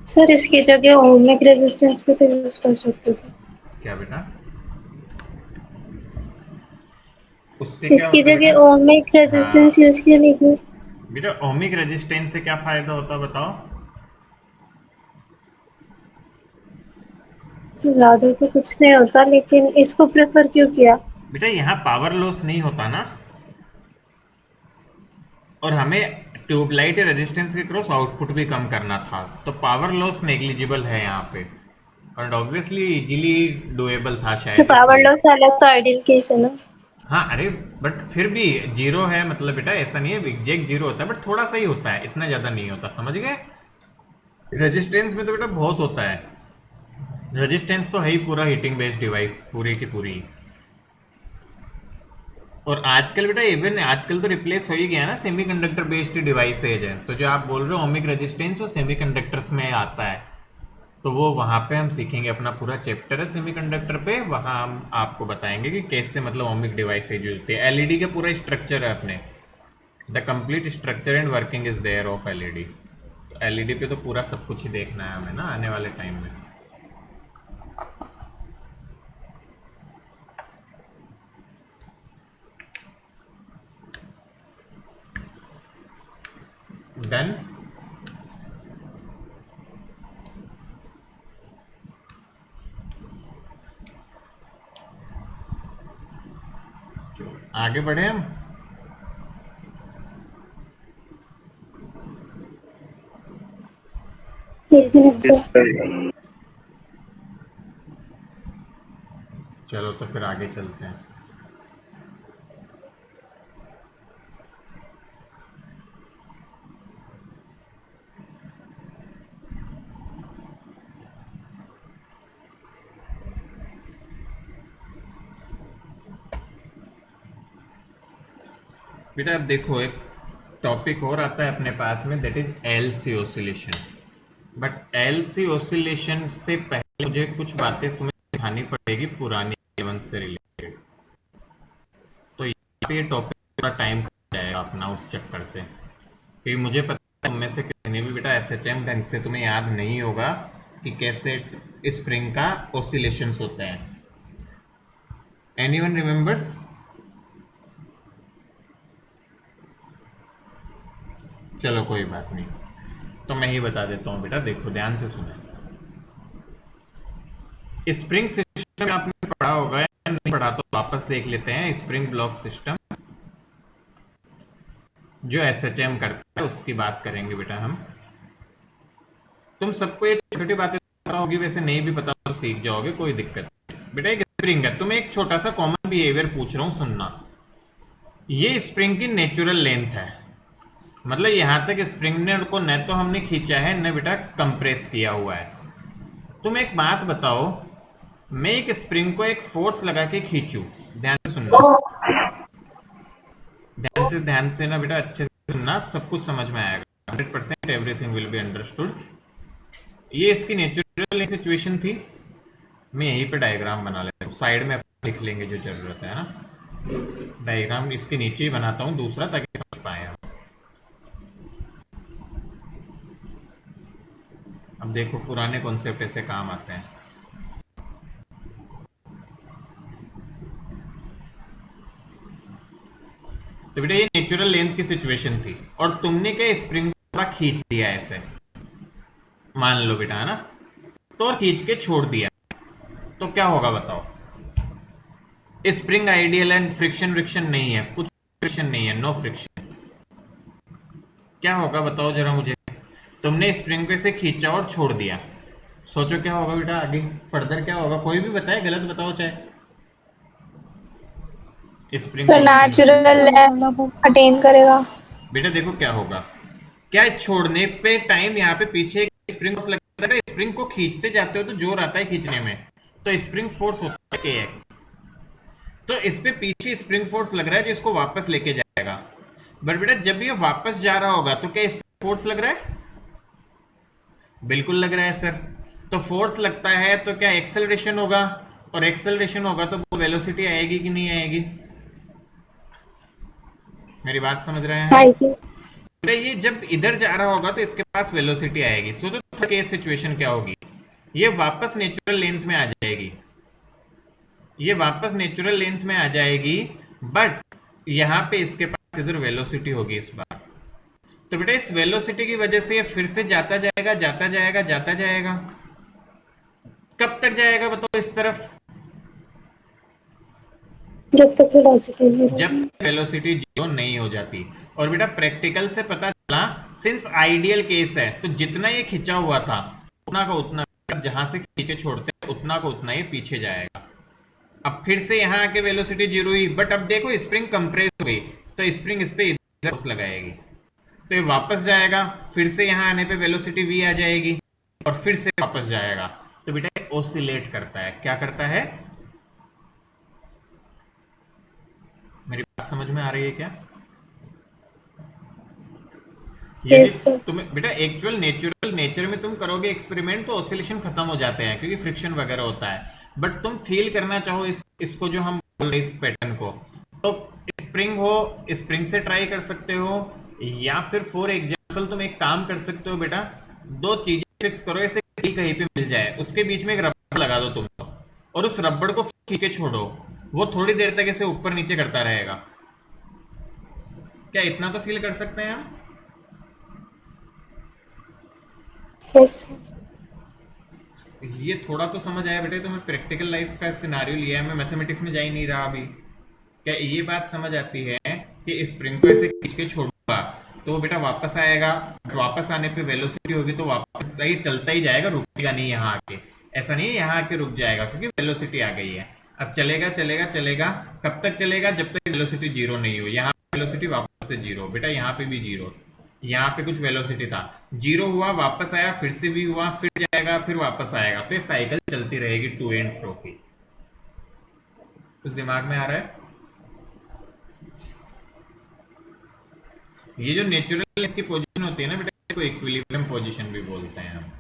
सर इसकी जगह ओमिक रेजिस्टेंस भी तो यूज कर सकते थे। क्या बेटा? उससे क्या इसकी होता है जगह बेटा? ओमिक रेजिस्टेंस हाँ यूज क्यों नहीं की? बेटा, ओमिक रेजिस्टेंस से क्या फायदा होता है बताओ? ज्यादा तो कुछ नहीं होता, लेकिन इसको प्रेफर क्यों किया? बेटा यहाँ पावर लॉस नहीं होता ना, और हमें ट्यूबलाइट रेजिस्टेंस के क्रॉस आउटपुट भी कम करना था, तो पावर लॉस नेग्लिजिबल है यहाँ पे, और ऑब्वियसली इजीली डुएबल था से शायद पावर इसलिए। लॉस अलग तो आइडियल केस है ना। हाँ अरे, बट फिर भी जीरो है मतलब बेटा, ऐसा नहीं है एग्जैक्ट जीरो होता है, बट थोड़ा सा ही होता है, इतना ज़्यादा नहीं होता, समझ गए? रेजिस्टेंस में तो बेटा बहुत होता है। रेजिस्टेंस तो है ही पूरा हीटिंग बेस्ड डिवाइस पूरी की पूरी। और आजकल बेटा इवन आजकल तो रिप्लेस हो ही गया ना, सेमीकंडक्टर बेस्ड डिवाइसेज है, तो जो आप बोल रहे हो ओमिक रेजिस्टेंस वो सेमीकंडक्टर्स में आता है, तो वो वहाँ पे हम सीखेंगे, अपना पूरा चैप्टर है सेमीकंडक्टर पे, वहाँ हम आपको बताएंगे कि कैसे मतलब ओमिक डिवाइसेज यूज होती है। एलईडी का पूरा स्ट्रक्चर है अपने, the complete structure and working is there of LED. तो एलईडी पे तो पूरा सब कुछ ही देखना है हमें ना आने वाले टाइम में। डन। आगे बढ़े हम। एक मिनट सर। चलो तो फिर आगे चलते हैं। बेटा अब देखो, एक टॉपिक और आता है अपने पास में, that is LC oscillation. But LC oscillation से पहले मुझे कुछ बातें तुम्हें सिखानी पड़ेगी पुरानी जीवन से रिलेटेड, तो यहाँ पे ये टॉपिक थोड़ा टाइम खा जाएगा अपना उस चक्कर से, क्योंकि मुझे पता है तुम में से किसी ने भी बेटा एसएचएम ढंग से तुम्हें याद नहीं होगा कि कैसे स्प्रिंग का ऑसिलेशंस होते हैं। Anyone remembers? चलो कोई बात नहीं, तो मैं ही बता देता हूँ बेटा, देखो ध्यान से सुने। स्प्रिंग सिस्टम आपने पढ़ा होगा या नहीं पढ़ा तो वापस देख लेते हैं। स्प्रिंग ब्लॉक सिस्टम जो एसएचएम करता है उसकी बात करेंगे बेटा हम। तुम सबको ये छोटी बातें पता होगी, वैसे नहीं भी पता तो सीख जाओगे, कोई दिक्कत नहीं बेटा। एक स्प्रिंग है, तुम्हें एक छोटा सा कॉमन बिहेवियर पूछ रहा हूँ, सुनना। ये स्प्रिंग की नेचुरल लेंथ है, मतलब यहां तक स्प्रिंग ने को न तो हमने खींचा है न बेटा कंप्रेस किया हुआ है। तुम एक बात बताओ, मैं एक स्प्रिंग को एक फोर्स लगा के खींचूं, ध्यान से सुनना, ध्यान से ना बेटा, अच्छे से सुनना, सब कुछ समझ में आएगा। 100% एवरीथिंग विल बी अंडरस्टूड। ये इसकी नेचुरल सिचुएशन थी। मैं यहीं पे डायग्राम बना लेता हूँ, साइड में लिख लेंगे जो जरूरत है ना। डायग्राम इसके नीचे ही बनाता हूँ दूसरा, ताकि समझ पाए हम। अब देखो पुराने कॉन्सेप्ट ऐसे काम आते हैं। तो बेटा ये नेचुरल लेंथ की सिचुएशन थी, और तुमने क्या स्प्रिंग को खींच दिया ऐसे, मान लो बेटा, है ना, तो और खींच के छोड़ दिया, तो क्या होगा बताओ? Spring ideal and friction friction नहीं है, कुछ फ्रिक्शन नहीं है, नो फ्रिक्शन। क्या होगा बताओ जरा मुझे? तुमने स्प्रिंग को ऐसे खींचा और छोड़ दिया, सोचो क्या होगा बेटा आगे फर्दर क्या होगा? कोई भी बताए, गलत बताओ चाहे। स्प्रिंग तो नेचुरल अटेन करेगा। बेटा देखो क्या होगा, क्या छोड़ने पे टाइम यहाँ पे पीछे स्प्रिंग फोर्स लगता है, स्प्रिंग को खींचते जाते हो तो जोर आता है खींचने में, तो स्प्रिंग फोर्स होता kx। तो इस पे पीछे स्प्रिंग फोर्स लग रहा है जो इसको वापस लेके जाएगा। बट बेटा जब ये वापस जा रहा होगा तो क्या इस पे फोर्स लग रहा है? बिल्कुल लग रहा है सर। तो फोर्स लगता है तो क्या एक्सेलरेशन होगा, और एक्सेलरेशन होगा तो वो वेलोसिटी आएगी कि नहीं आएगी? मेरी बात समझ रहे हैं? आएगी। बेटा ये जब इधर जा रहा होगा तो इसके पास वेलोसिटी आएगी। सो तो थर्ड केस सिचुएशन क्या होगी? ये वापस नेचुरल लेंथ में आ जाएगी, ये वापस नेचुरल लेंथ में आ जाएगी, बट यहाँ पे इसके पास इधर वेलोसिटी होगी इस बार। तो बेटा इस वेलोसिटी की वजह से ये फिर से जाता जाएगा जाता जाएगा जाता जाएगा। कब तक जाएगा बताओ इस तरफ? जब तक वेलोसिटी जीरो जब वेलोसिटी जीरो नहीं हो जाती। और बेटा प्रैक्टिकल से पता चला, सिंस आइडियल केस है तो जितना ये खिंचा हुआ था उतना का उतना, जहां से खींचे छोड़ते उतना का उतना ये पीछे जाएगा। अब फिर से यहाँ आके वेलोसिटी जीरो हुई, बट अब देखो स्प्रिंग कंप्रेस हो गई तो स्प्रिंग इस पे इधर फोर्स लगाएगी, तो ये वापस जाएगा, फिर से यहाँ आने पे वेलोसिटी v आ जाएगी और फिर से वापस जाएगा। तो बेटा ये ओसिलेट करता है। क्या करता है? मेरी बात समझ में आ रही है क्या? ये Yes, भी sir. तुम्हें बेटा एक्चुअल नेचुरल नेचर में तुम करोगे एक्सपेरिमेंट तो ऑसिलेशन खत्म हो जाते हैं क्योंकि फ्रिक्शन वगैरह होता है। बट तुम फील करना चाहो इसको जो हम बोल रहे हैं इस पैटर्न को, तो स्प्रिंग हो, स्प्रिंग से ट्राई कर सकते हो, या फिर फॉर एग्जाम्पल तुम एक काम कर सकते हो बेटा, दो चीजें फिक्स करो, ऐसे कहीं पे मिल जाए, उसके बीच में एक रबड़ लगा दो तुम लोग, और उस रबड़ को खींच के छोड़ो, वो थोड़ी देर तक ऐसे ऊपर नीचे करता रहेगा। क्या इतना तो फील कर सकते हैं हम? Yes, sir. ये थोड़ा तो समझ आया बेटे? तो मैं प्रैक्टिकल लाइफ का सिनारियो लिया है, मैं मैथमेटिक्स में जा ही नहीं रहा अभी। क्या ये बात समझ आती है कि स्प्रिंग को ऐसे खींच के छोड़ूंगा तो बेटा वापस आएगा, वापस आने पे वेलोसिटी होगी तो वापस सही चलता ही जाएगा, रुकेगा नहीं यहाँ आके। ऐसा नहीं है यहाँ आके रुक जाएगा क्योंकि वेलोसिटी आ गई है। अब चलेगा चलेगा चलेगा, कब तक चलेगा? जब तक वेलोसिटी जीरो नहीं हो। यहाँ वेलोसिटी वापस से जीरो, बेटा यहाँ पे भी जीरो, यहाँ पे कुछ वेलोसिटी था, जीरो हुआ, वापस आया, फिर से भी हुआ, फिर जाएगा, फिर वापस आएगा। तो ये साइकिल चलती रहेगी टू एंड फ्रो की। कुछ दिमाग में आ रहा है? ये जो नेचुरल की पोजीशन होती है ना बेटा, इसको इक्विलिब्रियम पोजीशन भी बोलते हैं हम।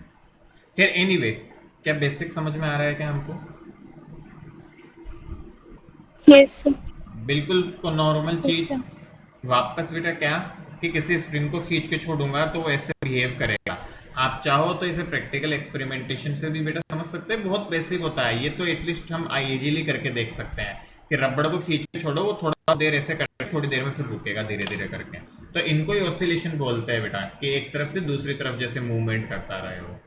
खैर एनीवे, क्या बेसिक समझ में आ रहा है क्या हमको? Yes, sir. बिल्कुल को नॉर्मल Yes, चीज। sir. वापस बेटा क्या कि किसी स्प्रिंग को खींच के छोड़ूंगा तो वो ऐसे बिहेव करेगा। आप चाहो तो इसे प्रैक्टिकल एक्सपेरिमेंटेशन से भी बेटा समझ सकते हैं, बहुत बेसिक होता है ये तो। एटलीस्ट हम इजीली करके देख सकते हैं कि रबड़ को खींच के छोड़ो, वो थोड़ा देर ऐसे करके थोड़ी देर में फिर रुकेगा धीरे धीरे करके। तो इनको ही ऑसिलेशन बोलते हैं बेटा, कि एक तरफ से दूसरी तरफ जैसे मूवमेंट करता रहे हो।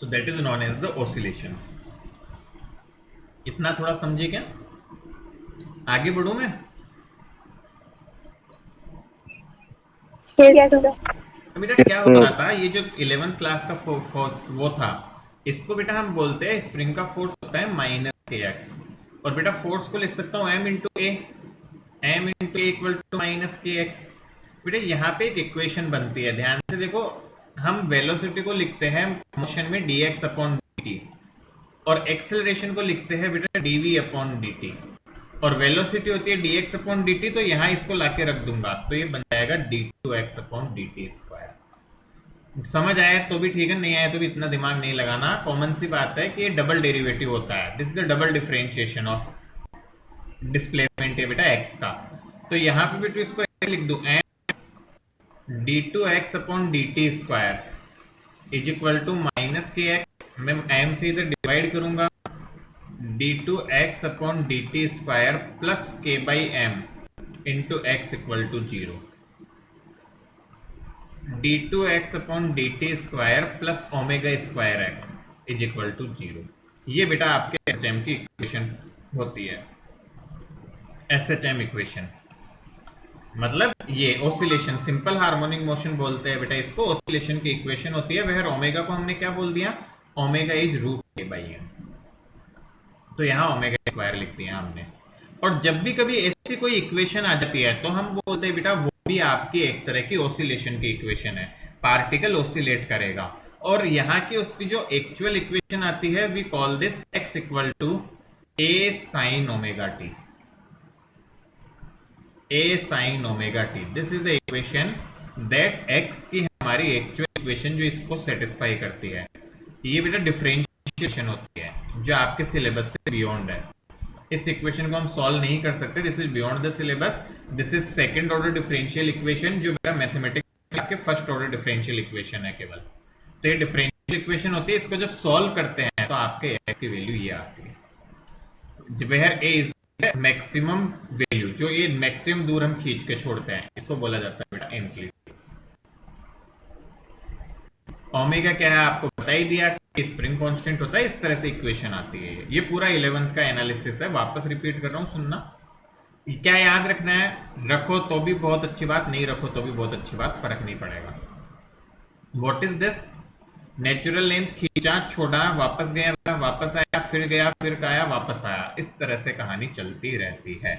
So that is known as the oscillations. इतना थोड़ा समझे क्या? आगे बढ़ूं मैं? Yes, sir. बेटा क्या हो रहा था, ये जो 11th क्लास का फोर्स वो था, इसको बेटा हम बोलते हैं स्प्रिंग का फोर्स होता है माइनस के एक्स। और बेटा फोर्स को लिख सकता हूँ M into A, M into A equal to minus K X. बेटा यहाँ पे एक इक्वेशन बनती है, ध्यान से देखो। हम वेलोसिटी को लिखते हैं मोशन में D X upon D T, और एक्सेलरेशन को लिखते हैं बेटा D V upon D T, और वेलोसिटी होती है dx अपॉन dt। तो यहाँ इसको लाके रख दूंगा तो ये बन जाएगा d2x अपॉन dt स्क्वायर। समझ आया तो भी ठीक है, नहीं आया तो भी इतना दिमाग नहीं लगाना, कॉमन सी बात है कि ये डबल डेरिवेटिव होता है। This is the double differentiation of displacement है बेटा x का। तो यहाँ पे भी तो इसको ऐसे लिख दूं, d2x upon dt square is equal to minus K X, मैं m से इधर डिवाइड करूंगा, d2x upon dt square plus k by M into X equal to zero, d2x upon dt square plus omega square x is equal to zero. ये बेटा आपके SHM की equation होती है, SHM इक्वेशन। मतलब ये ऑसिलेशन, सिंपल हार्मोनिक मोशन बोलते हैं बेटा इसको, ऑसिलेशन की इक्वेशन होती है। वह ओमेगा को हमने क्या बोल दिया? Omega is root k by M. तो यहाँ ओमेगा स्क्वायर लिख दिया हमने। और जब भी कभी ऐसी कोई इक्वेशन आ जाती है तो हम बोलते हैं बेटा वो भी आपकी एक तरह की ऑसिलेशन की इक्वेशन है, पार्टिकल ऑसिलेट करेगा। और यहाँ की उसकी जो एक्चुअल इक्वेशन आती है, we call this x equal to a sin omega T, a sin omega T. This is the equation that x की हमारी एक्चुअल इक्वेशन जो इसको सेटिस्फाई करती है। ये बेटा डिफरेंशिएशन होती है जो आपके सिलेबस से बियॉन्ड है। इस इक्वेशन को हम सॉल्व नहीं कर सकते, this is beyond the syllabus. This is second order differential equation जो बेटा मैथमेटिक्स आपके फर्स्ट ऑर्डर डिफरेंशियल इक्वेशन है केवल। तो ये डिफरेंशियल इक्वेशन होती है, इसको जब सॉल्व करते हैं तो आपके x की वैल्यू ये आती है, where a is maximum value, जो ये मैक्सिमम दूर हम खींच के छोड़ते हैं, इसको बोला जाता है बेटा एनक्लीव। ओमेगा क्या है आपको बता ही दिया, स्प्रिंग कांस्टेंट होता है, इस तरह से इक्वेशन आती है। ये पूरा 11th का एनालिसिस है, वापस रिपीट कर रहा हूं, सुनना। क्या याद रखना है, रखो तो भी बहुत अच्छी बात, नहीं रखो तो भी बहुत अच्छी बात, फर्क नहीं पड़ेगा। What is this, natural length खींचा छोड़ा, वापस गया वापस आया, फिर गया फिर आया वापस आया, इस तरह से कहानी चलती रहती है।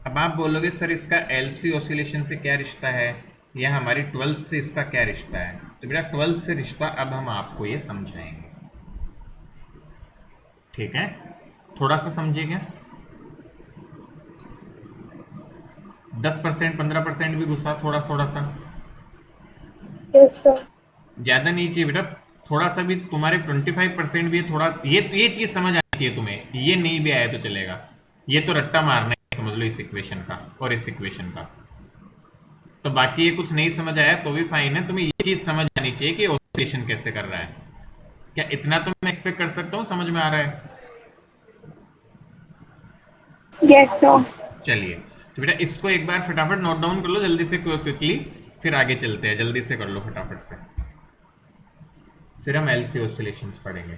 अब आप बोलोगे सर इसका एलसी ऑसिलेशन से क्या रिश्ता है, या हमारी 12th से इसका क्या रिश्ता है। तो बेटा 12th से रिश्ता अब हम आपको ये समझाएंगे, ठीक है, थोड़ा सा समझिएगा। 10% 15% भी गुस्सा, थोड़ा थोड़ा सा, यस सर। ज्यादा नहीं चाहिए बेटा, थोड़ा सा भी, तुम्हारे 25% भी है थोड़ा, ये चीज समझ आनी चाहिए तुम्हें, ये नहीं भी आया तो चलेगा, ये तो रट्टा मारना है समझ लो इस इक्वेशन का और इस इक्वेशन का। तो बाकी ये कुछ नहीं समझ आया तो भी फाइन है, तुम्हें ये चीज समझ आनी चाहिए कि ऑसिलेशन कैसे कर रहा है। क्या इतना तो मैं एक्सपेक्ट कर सकता हूँ, समझ में आ रहा है। Yes sir. चलिए, तो बेटा इसको एक बार फटाफट नोट डाउन कर लो जल्दी से, क्विकली, फिर आगे चलते हैं, जल्दी से कर लो फटाफट से, फिर हम एलसी ऑसिलेशंस पढ़ेंगे।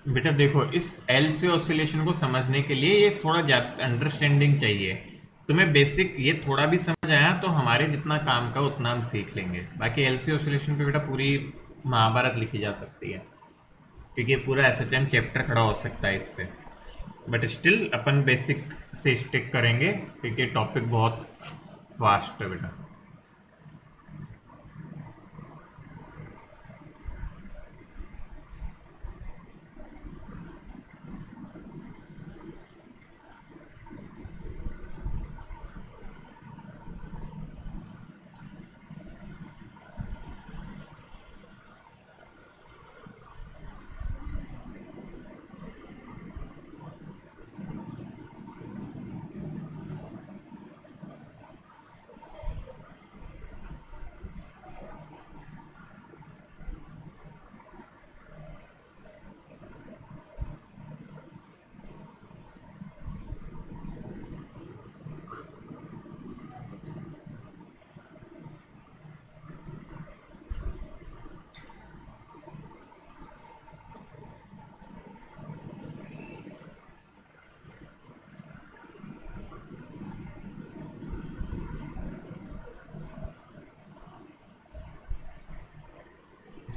बेटा देखो, इस एलसी ऑसिलेशन को समझने के लिए ये थोड़ा ज्यादा अंडरस्टैंडिंग चाहिए तुम्हें, बेसिक ये थोड़ा भी समझ आया तो हमारे जितना काम का उतना हम सीख लेंगे। बाकी एलसी ऑसिलेशन पे बेटा पूरी महाभारत लिखी जा सकती है, क्योंकि ये पूरा एसएचएम चैप्टर खड़ा हो सकता है इस पे, बट स्टिल अपन बेसिक से स्टिक करेंगे क्योंकि टॉपिक बहुत वास्ट है बेटा।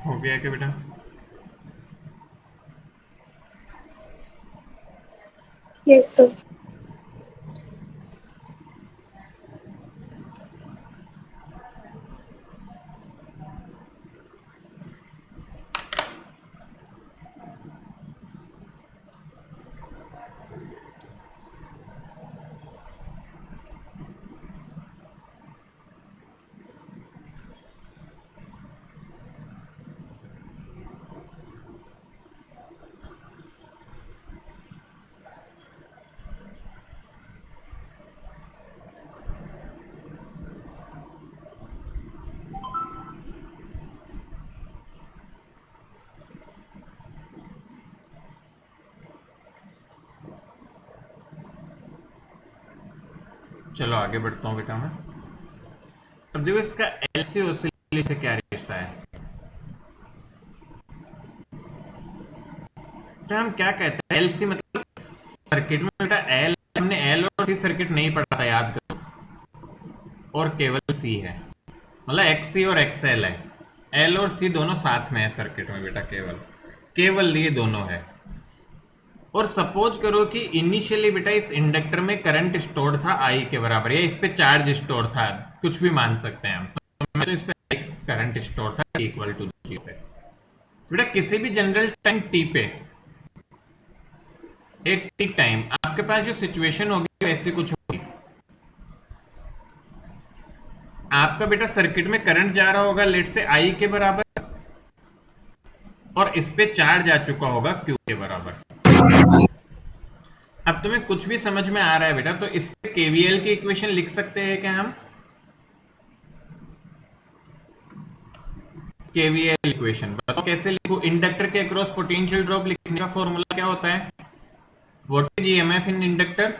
हो गया क्या बेटा। Yes sir. चलो आगे बढ़ता हूँ बेटा मैं। अब देखो इसका एलसी ओसिलेशन से क्या रिश्ता है। तो हम क्या कहते हैं, एलसी मतलब सर्किट में बेटा एल, हमने एल और सी सर्किट नहीं पढ़ा था, याद करो, और केवल सी है, मतलब एक्स सी और एक्स एल है, एल और सी दोनों साथ में है सर्किट में बेटा, केवल केवल ये दोनों है। और सपोज करो कि इनिशियली बेटा इस इंडक्टर में करंट स्टोर था आई के बराबर, या इस पे चार्ज स्टोर था, कुछ भी मान सकते हैं हम, तो इस पे करंट स्टोर था इक्वल टू 0 पे। बेटा किसी भी जनरल टाइम टी पे, एक टी टाइम आपके पास जो सिचुएशन होगी वैसी कुछ होगी। आपका बेटा सर्किट में करंट जा रहा होगा लेट से आई के बराबर, और इस पे चार्ज आ चुका होगा क्यू के बराबर। अब तुम्हें कुछ भी समझ में आ रहा है बेटा, तो इस पे केवीएल की इक्वेशन लिख सकते हैं क्या हम? केवीएल इक्वेशन बताओ कैसे लिखो। इंडक्टर के अक्रॉस पोटेंशियल ड्रॉप लिखने का फॉर्मूला क्या होता है? What is EMF in inductor?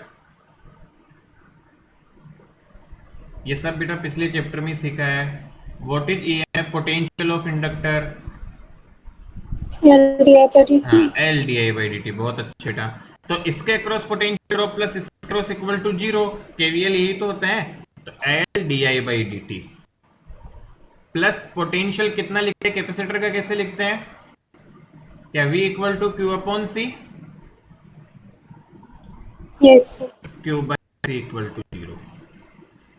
ये सब बेटा पिछले चैप्टर में सीखा है। What is EMF potential of inductor? हाँ, L D I by D T. बहुत अच्छा बेटा। तो इसके अक्रॉस पोटेंशियल ड्रॉप प्लस इसके अक्रॉस इक्वल टू 0, केवीएल यही तो होता है। तो L D I by D T plus potential कितना लिखते हैं कैपेसिटर का, कैसे लिखते हैं? क्या V equal to Q upon C? Yes sir. Q by C equal to 0।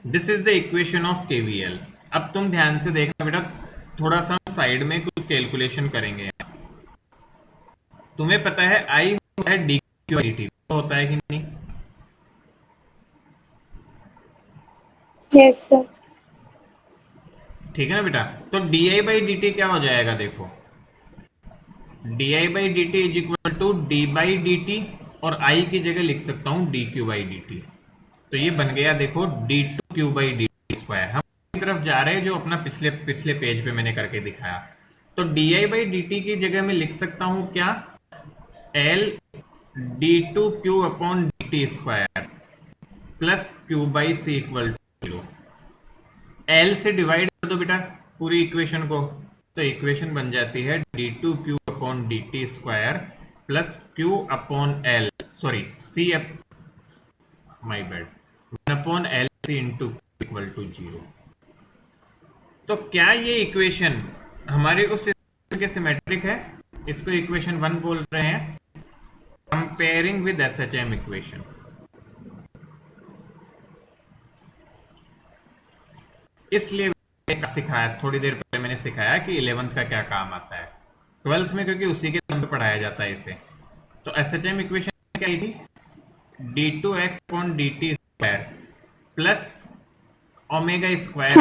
This is the equation of KVL। अब तुम ध्यान से देखना बेटा, थोड़ा सा साइड में कुछ कैलकुलेशन करेंगे। तुम्हें पता है I होता है D Q by D T, होता है कि नहीं? Yes sir. ठीक है ना बेटा। तो D I by D T क्या हो जाएगा देखो, D I by D T is equal to D by D T, और आई की जगह लिख सकता हूं D Q by D T. तो ये बन गया देखो D two Q by D T square. हम की तरफ जा रहे हैं जो अपना पिछले पेज पे मैंने करके दिखाया। तो D I by D T की जगह मैं लिख सकता हूं क्या, L D two Q upon D T square plus Q by C equal to 0। L से डिवाइड कर दो बेटा पूरी इक्वेशन को, तो इक्वेशन बन जाती है D two Q upon D T square plus Q upon L, sorry C up, my bad, 1 upon L C into equal to 0। तो क्या ये इक्वेशन हमारे उस के सिमेट्रिक है? इसको इक्वेशन 1 बोल रहे हैं, कंपेयरिंग विद एसएचएम इक्वेशन। इसलिए सिखाया, थोड़ी देर पहले मैंने सिखाया कि 11th का क्या काम आता है, 12th में क्योंकि उसी के दम पे पढ़ाया जाता है इसे। तो एसएचएम इक्वेशन क्या आई थी, D two X upon D T square plus omega square.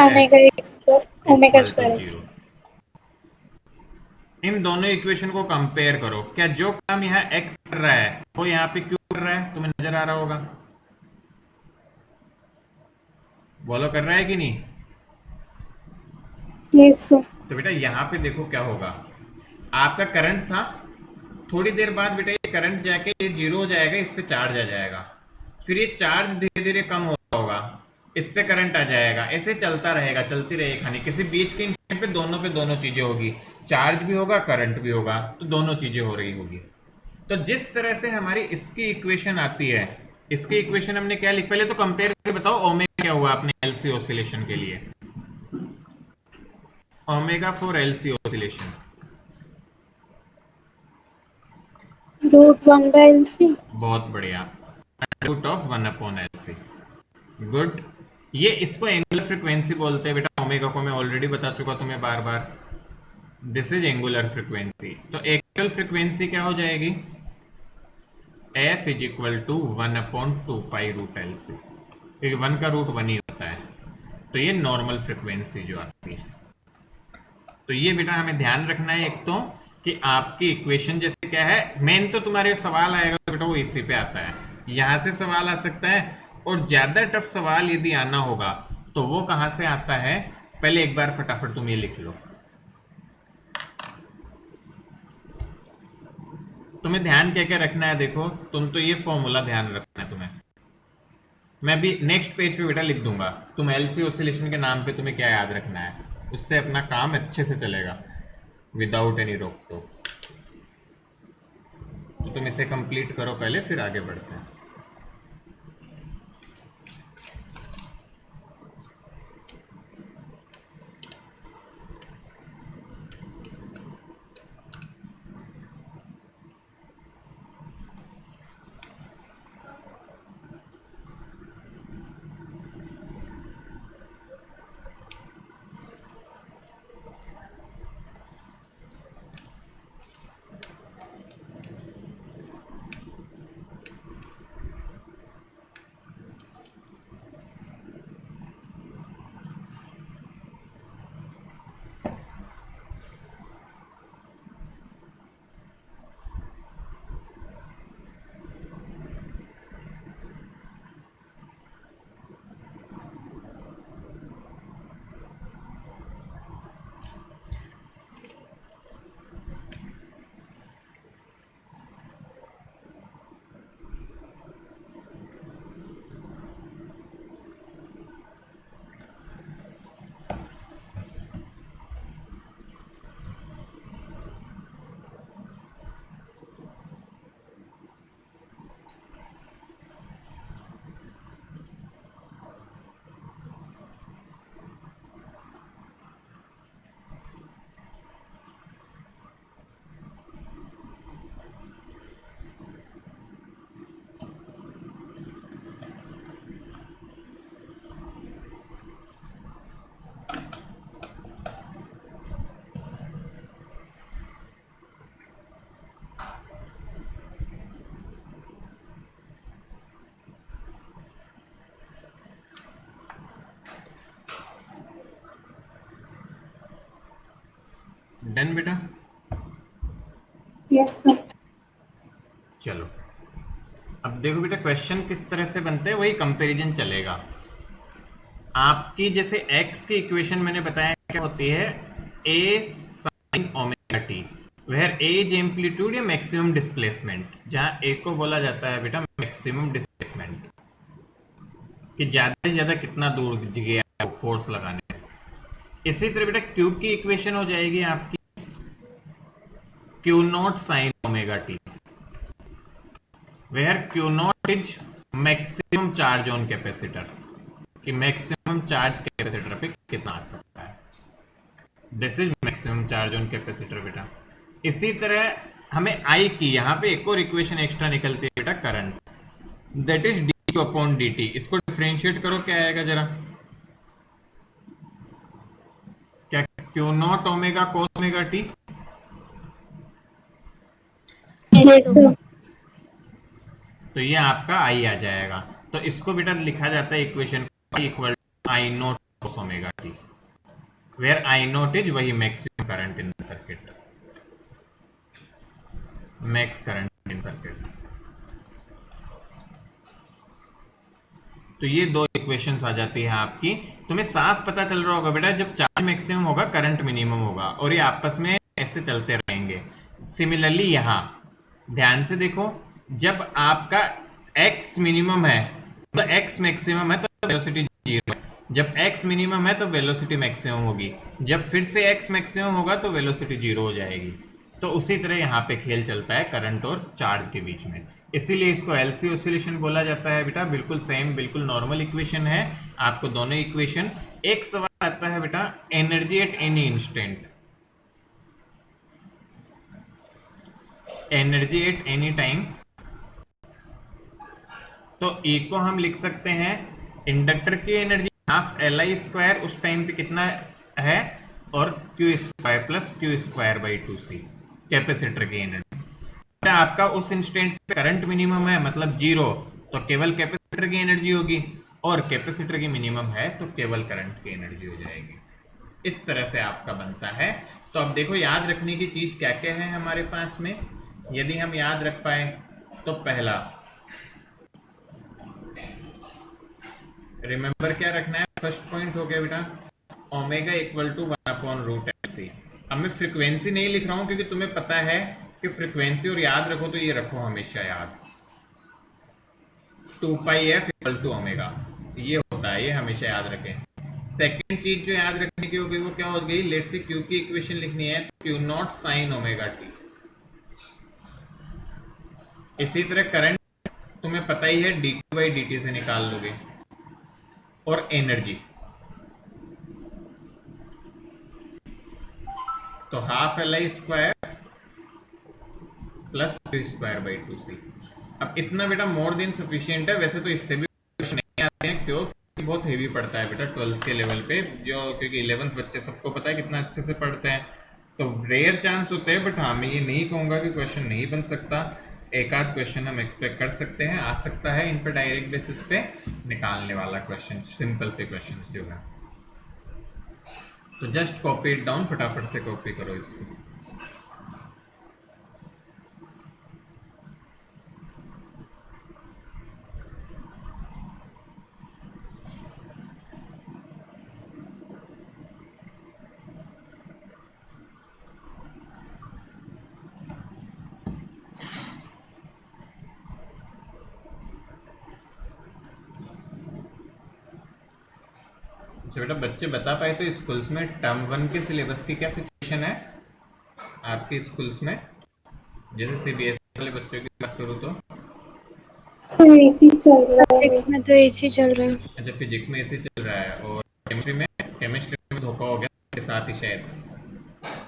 इन दोनों इक्वेशन को कंपेयर करो, क्या जो काम यहाँ x कर रहा है वो यहाँ पे क्यों कर रहा है, तुम्हें नजर आ रहा होगा? बोलो कर रहा है कि नहीं? Yes sir. तो बेटा यहाँ पे देखो क्या होगा, आपका करंट था, थोड़ी देर बाद बेटा ये करंट जाके ये 0 हो जाएगा, इस पे चार्ज आ जाएगा, फिर ये चार्ज धीरे धीरे कम होता होगा, इस पे करंट आ जाएगा, ऐसे चलता रहेगा, चलती रहेगी कहानी। किसी बीच के इंस्टेंट पे दोनों चीजें होगी, चार्ज भी होगा करंट भी होगा, तो दोनों चीजें हो रही होगी। तो जिस तरह से हमारी इसकी इक्वेशन आती है, इसकी इक्वेशन हमने क्या लिख, पहले तो कंपेयर करके बताओ ओमेगा क्या हुआ अपने एलसी ऑसिलेशन के लिए, omega for LC oscillation root 1 by LC. बहुत बढ़िया, root of 1 upon LC. Good. ये इसको एंगुलर फ्रीक्वेंसी बोलते हैं बेटा, ओमेगा को मैं ऑलरेडी बता चुका तुम्हें बार बार, दिस इज एंगुलर फ्रीक्वेंसी। तो एक्चुअल फ्रीक्वेंसी क्या हो जाएगी, F is equal to 1 upon 2 pi root LC, क्योंकि 1 का रूट 1 ही होता है। तो ये नॉर्मल फ्रीक्वेंसी जो आती है। तो ये बेटा हमें ध्यान रखना है, एक तो कि आपकी इक्वेशन जैसे क्या है, मेन तो तुम्हारे सवाल आएगा बेटा वो इसी पे आता है, यहाँ से सवाल आ सकता है, और ज्यादा टफ सवाल यदि आना होगा तो वो कहाँ से आता है, पहले एक बार फटाफट तुम ये लिख लो। तुम्हें ध्यान क्या क्या रखना है, देखो तुम तो ये फॉर्मूला ध्यान रखना है तुम्हें, मैं भी नेक्स्ट पेज पे बेटा लिख दूंगा। तुम एलसी ऑसिलेशन के नाम पे तुम्हें क्या याद रखना है, उससे अपना काम अच्छे से चलेगा विदाउट एनी रोक टोक। तो तुम इसे कंप्लीट करो पहले, फिर आगे बढ़ते हैं। डन बेटा? Yes sir. चलो अब देखो बेटा, क्वेश्चन किस तरह से बनते हैं वही कंपैरिजन चलेगा। आपकी जैसे x की इक्वेशन मैंने बताया क्या होती है, a sin omega T, where a is amplitude या मैक्सिमम डिस्प्लेसमेंट, जहां a को बोला जाता है बेटा मैक्सिमम डिस्प्लेसमेंट, कि ज्यादा से ज्यादा कितना दूर गया है फोर्स लगाने में। इसी तरह बेटा q की इक्वेशन हो जाएगी आपकी q naught sine omega T, where q naught is maximum charge on capacitor, कि मैक्सिमम चार्ज कैपेसिटर पे कितना आ सकता है। This is maximum charge on capacitor बेटा। इसी तरह हमें I की यहाँ पे एक और इक्वेशन एक्स्ट्रा निकलती है बेटा, current, that is dq upon dt। इसको डिफरेंशिएट करो, क्या आएगा जरा, क्या q not omega cos omega T, yes sir. तो ये आपका I आ जाएगा। तो इसको बेटा लिखा जाता है equation equal I naught cos omega T, where I naught is वही maximum current in the circuit, max current in circuit. तो ये दो इक्वेशंस आ जाती है आपकी। तुम्हें साफ पता चल रहा होगा बेटा, जब चार्ज मैक्सिमम होगा करंट मिनिमम होगा, और ये आपस में ऐसे चलते रहेंगे। सिमिलरली यहाँ ध्यान से देखो, जब आपका x मिनिमम है तो x मैक्सिमम है तो वेलोसिटी जीरो, जब x मिनिमम है तो वेलोसिटी मैक्सिमम होगी, जब फिर से x मैक्सिमम होगा तो वेलोसिटी जीरो हो जाएगी। तो उसी तरह यहाँ पे खेल चलता है करंट और चार्ज के बीच में, इसीलिए इसको एलसी ऑसिलेशन बोला जाता है बेटा। बिल्कुल सेम, बिल्कुल नॉर्मल इक्वेशन है। आपको दोनों इक्वेशन, एक सवाल आता है बेटा energy at any instant, energy at any time, तो E को हम लिख सकते हैं इंडक्टर की एनर्जी हाफ Li स्क्वायर उस टाइम पे कितना है, और Q square plus Q square by 2C capacitor की एनर्जी। आपका उस इंस्टेंट पे करंट मिनिमम है मतलब जीरो, तो केवल कैपेसिटर की एनर्जी होगी, और कैपेसिटर की मिनिमम है तो केवल करंट की एनर्जी हो जाएगी। इस तरह से आपका बनता है। तो अब देखो याद रखने की चीज क्या क्या है हमारे पास में, यदि हम याद रख पाए तो पहला रिमेंबर क्या रखना है, फर्स्ट पॉइंट हो गया बेटा ओमेगा इक्वल टू 1/√LC। अब मैं फ्रीक्वेंसी नहीं लिख रहा हूं क्योंकि तुम्हें पता है कि फ्रीक्वेंसी और याद रखो तो ये रखो हमेशा याद, 2 पाई एफ इक्वल टू ओमेगा, ये होता है, ये हमेशा याद रखें। सेकेंड चीज जो याद रखने की होगी वो क्या हो गई, लेट से क्यू की इक्वेशन लिखनी है, Q not sine omega T. इसी तरह करंट तुम्हें पता ही है, D Q by D T से निकाल लोगे। और एनर्जी तो half L I square plus Q square by 2c। अब इतना बेटा मोर देन सफिशियंट है। वैसे तो इससे भी क्वेश्चन नहीं आते हैं, क्यों, बहुत हेवी पड़ता है बेटा 12th के लेवल पे, जो क्योंकि 11th बच्चे सबको पता है कितना अच्छे से पढ़ते हैं, तो रेयर चांस होते हैं। बट हाँ, मैं ये नहीं कहूँगा कि क्वेश्चन नहीं बन सकता, एक आध क्वेश्चन हम एक्सपेक्ट कर सकते हैं, आ सकता है इन पर डायरेक्ट बेसिस पे निकालने वाला क्वेश्चन, सिंपल से क्वेश्चन जो है। तो जस्ट कॉपी इट डाउन, फटाफट से कॉपी करो इसको। अच्छा बेटा, बच्चे बता पाए तो स्कूल्स में टर्म 1 के सिलेबस की क्या सिचुएशन है आपके स्कूल्स में? जैसे सीबीएसई वाले बच्चों की बात करूँ तो सर एसी चल रहा है। फिजिक्स में तो एसी चल रहा है। अच्छा, फिजिक्स में एसी चल रहा है, और केमिस्ट्री में धोखा हो गया के साथ ही शायद,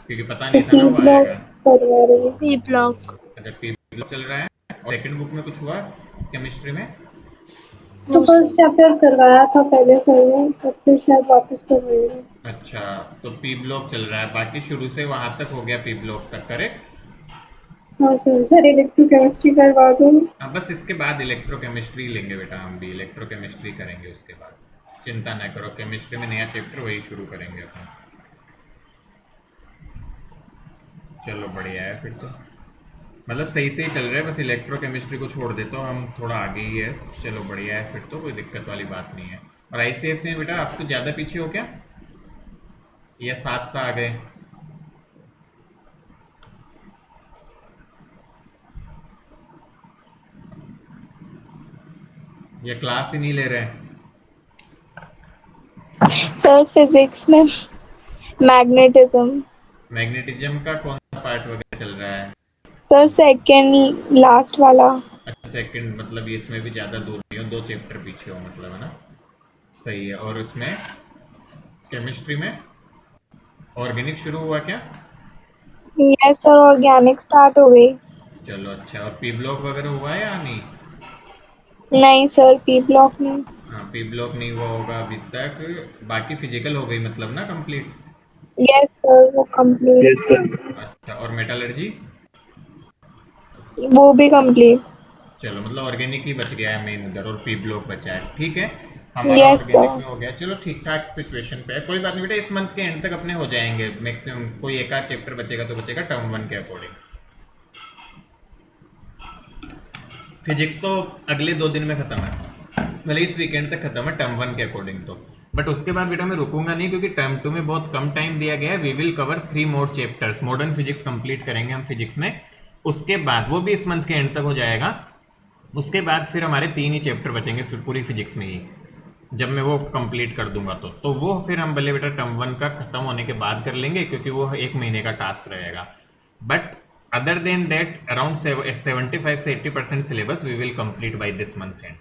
क्योंकि पता नहीं था ना वो आएगा। करवा रही है। P block. अच्छा, पी ब्लॉक चल रहा है। और सेकंड बुक में कुछ हुआ केमिस्ट्री में? तो फर्स्ट चैप्टर करवाया था पहले सर ने, तब फिर शायद वापस करवाएंगे। अच्छा, तो पी ब्लॉक चल रहा है, बाकी शुरू से वहां तक हो गया पी ब्लॉक तक, करेक्ट? हाँ सर इलेक्ट्रोकेमिस्ट्री करवा दो। हाँ, बस इसके बाद इलेक्ट्रोकेमिस्ट्री लेंगे बेटा, हम भी इलेक्ट्रोकेमिस्ट्री करेंगे उसके बाद, चिंता ना करो। केमिस्ट्री में नया चैप्टर वही शुरू करेंगे अपन। चलो बढ़िया है फिर तो, मतलब सही से ही चल रहा है, बस इलेक्ट्रोकेमिस्ट्री को छोड़ देता हूँ, हम थोड़ा आगे ही है। चलो बढ़िया है फिर तो, कोई दिक्कत वाली बात नहीं है। और आईसीएसई में बेटा आप तो ज़्यादा पीछे हो क्या, या साथ सा आ गए? या क्लास ही नहीं ले रहे हैं? सर फिजिक्स में मैग्नेटिज्म। मैग्नेटिज्म का कौन सा पार्ट वगैरह चल रहा है? सर सेकंड लास्ट वाला। अच्छा, सेकंड, मतलब ये इसमें भी ज़्यादा दूर नहीं हो, 2 चैप्टर पीछे हो मतलब, है ना? सही है। और इसमें केमिस्ट्री में ऑर्गेनिक शुरू हुआ क्या? यस सर, ऑर्गेनिक स्टार्ट हो गई। चलो अच्छा, और पी ब्लॉक वगैरह हुआ है या नहीं? नहीं सर, पी ब्लॉक नहीं। हाँ, पी ब्लॉक नहीं हुआ होगा अभी तक। बाकी फिजिकल हो गई मतलब ना कंप्लीट? यस सर, वो कंप्लीट। Yes sir. अच्छा, और मेटलर्जी? वो भी कंप्लीट। चलो, मतलब ऑर्गेनिक ही बच गया है मेन उधर, और पी ब्लॉक बचा है, ठीक है। हमारा यस ऑर्गेनिक सर। में हो गया। चलो ठीक ठाक सिचुएशन पे है, कोई बात नहीं बेटा, इस मंथ के एंड तक अपने हो जाएंगे मैक्सिमम। कोई एक आध चैप्टर बचेगा तो बचेगा टर्म 1 के अकॉर्डिंग। फिजिक्स तो अगले 2 दिन में खत्म है, मतलब इस वीकेंड तक खत्म है टर्म 1 के अकॉर्डिंग तो। बट उसके बाद बेटा मैं रुकूंगा नहीं, क्योंकि टर्म 2 में बहुत कम टाइम दिया गया है। We will cover 3 more chapters. Modern physics complete करेंगे हम फिजिक्स में, उसके बाद वो भी इस मंथ के एंड तक हो जाएगा। उसके बाद फिर हमारे 3 ही चैप्टर बचेंगे फिर पूरी फिजिक्स में ही, जब मैं वो कंप्लीट कर दूंगा तो वो फिर हम भले बेटा टर्म 1 का खत्म होने के बाद कर लेंगे, क्योंकि वो 1 महीने का टास्क रहेगा। But other than that around 75 से 80% syllabus we will complete by this month end.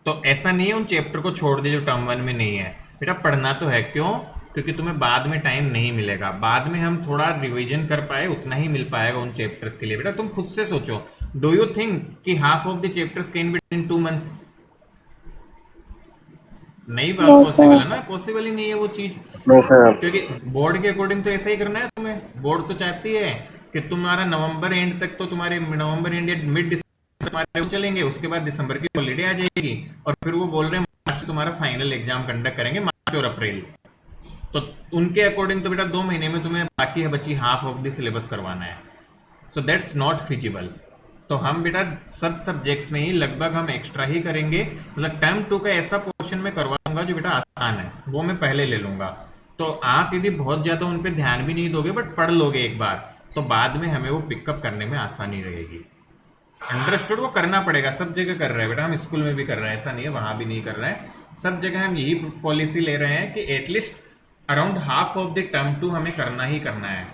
तो ऐसा नहीं है उन चैप्टर को छोड़ दे जो टर्म 1 में नहीं है, बेटा पढ़ना तो है। क्यों? क्योंकि तुम्हें बाद में टाइम नहीं मिलेगा, बाद में हम थोड़ा रिवीजन कर पाए उतना ही मिल पाएगा उन चैप्टर्स के लिए। बेटा तुम खुद से सोचो, डू यू थिंक कि half of the chapters can be in 2 months? नहीं, बात पॉसिबल है ना, पॉसिबल ही नहीं है वो चीज। क्योंकि बोर्ड के अकॉर्डिंग तो ऐसा ही करना है तुम्हें। बोर्ड तो चाहती है कि तुम्हारा नवंबर एंड तक तो तुम्हारे नवंबर एंड या मिड दिसंबर तुम्हारे चलेंगे, उसके बाद दिसंबर की हॉलीडे आ जाएगी, और फिर वो बोल रहे हैं मार्च तुम्हारा फाइनल एग्जाम कंडक्ट करेंगे, मार्च और अप्रैल। तो उनके अकॉर्डिंग तो बेटा 2 महीने में तुम्हें बाकी है बच्ची हाफ ऑफ द सिलेबस करवाना है। So that's not feasible. तो हम बेटा सब सब्जेक्ट्स में ही लगभग हम एक्स्ट्रा ही करेंगे। मतलब टर्म 2 का ऐसा पोर्शन में करवाऊंगा जो बेटा आसान है, वो मैं पहले ले लूंगा। तो आप यदि बहुत ज़्यादा उन पर ध्यान भी नहीं दोगे बट पढ़ लोगे एक बार, तो बाद में हमें वो पिकअप करने में आसानी रहेगी। अंडरस्टूड वो करना पड़ेगा, सब जगह कर रहे हैं बेटा, हम स्कूल में भी कर रहे हैं, ऐसा नहीं है वहां भी नहीं कर रहे हैं, सब जगह हम यही पॉलिसी ले रहे हैं कि at least around half of the term 2 हमें करना ही करना है,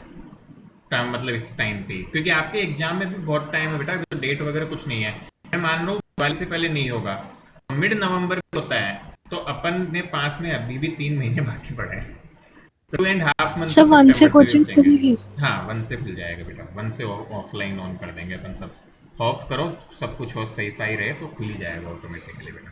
टर्म मतलब इस टाइम पे, क्योंकि आपके एग्जाम में भी बहुत टाइम है बेटा, तो डेट वगैरह कुछ नहीं है, मैं मान रहा हूँ दिवाली से पहले नहीं होगा, मिड नवंबर होता है, तो अपन ने पास में अभी भी 3 महीने बाकी पड़े हैं, तो 2.5 मंथ सर 1 से कोचिंग खुलेगी? हाँ 1 से खुल जाएगा बेटा, 1 से ऑफलाइन ऑन कर देंगे अपन सब, ऑफ करो सब कुछ हो सही सही रहे तो खुल ही जाएगा ऑटोमेटिकली बेटा।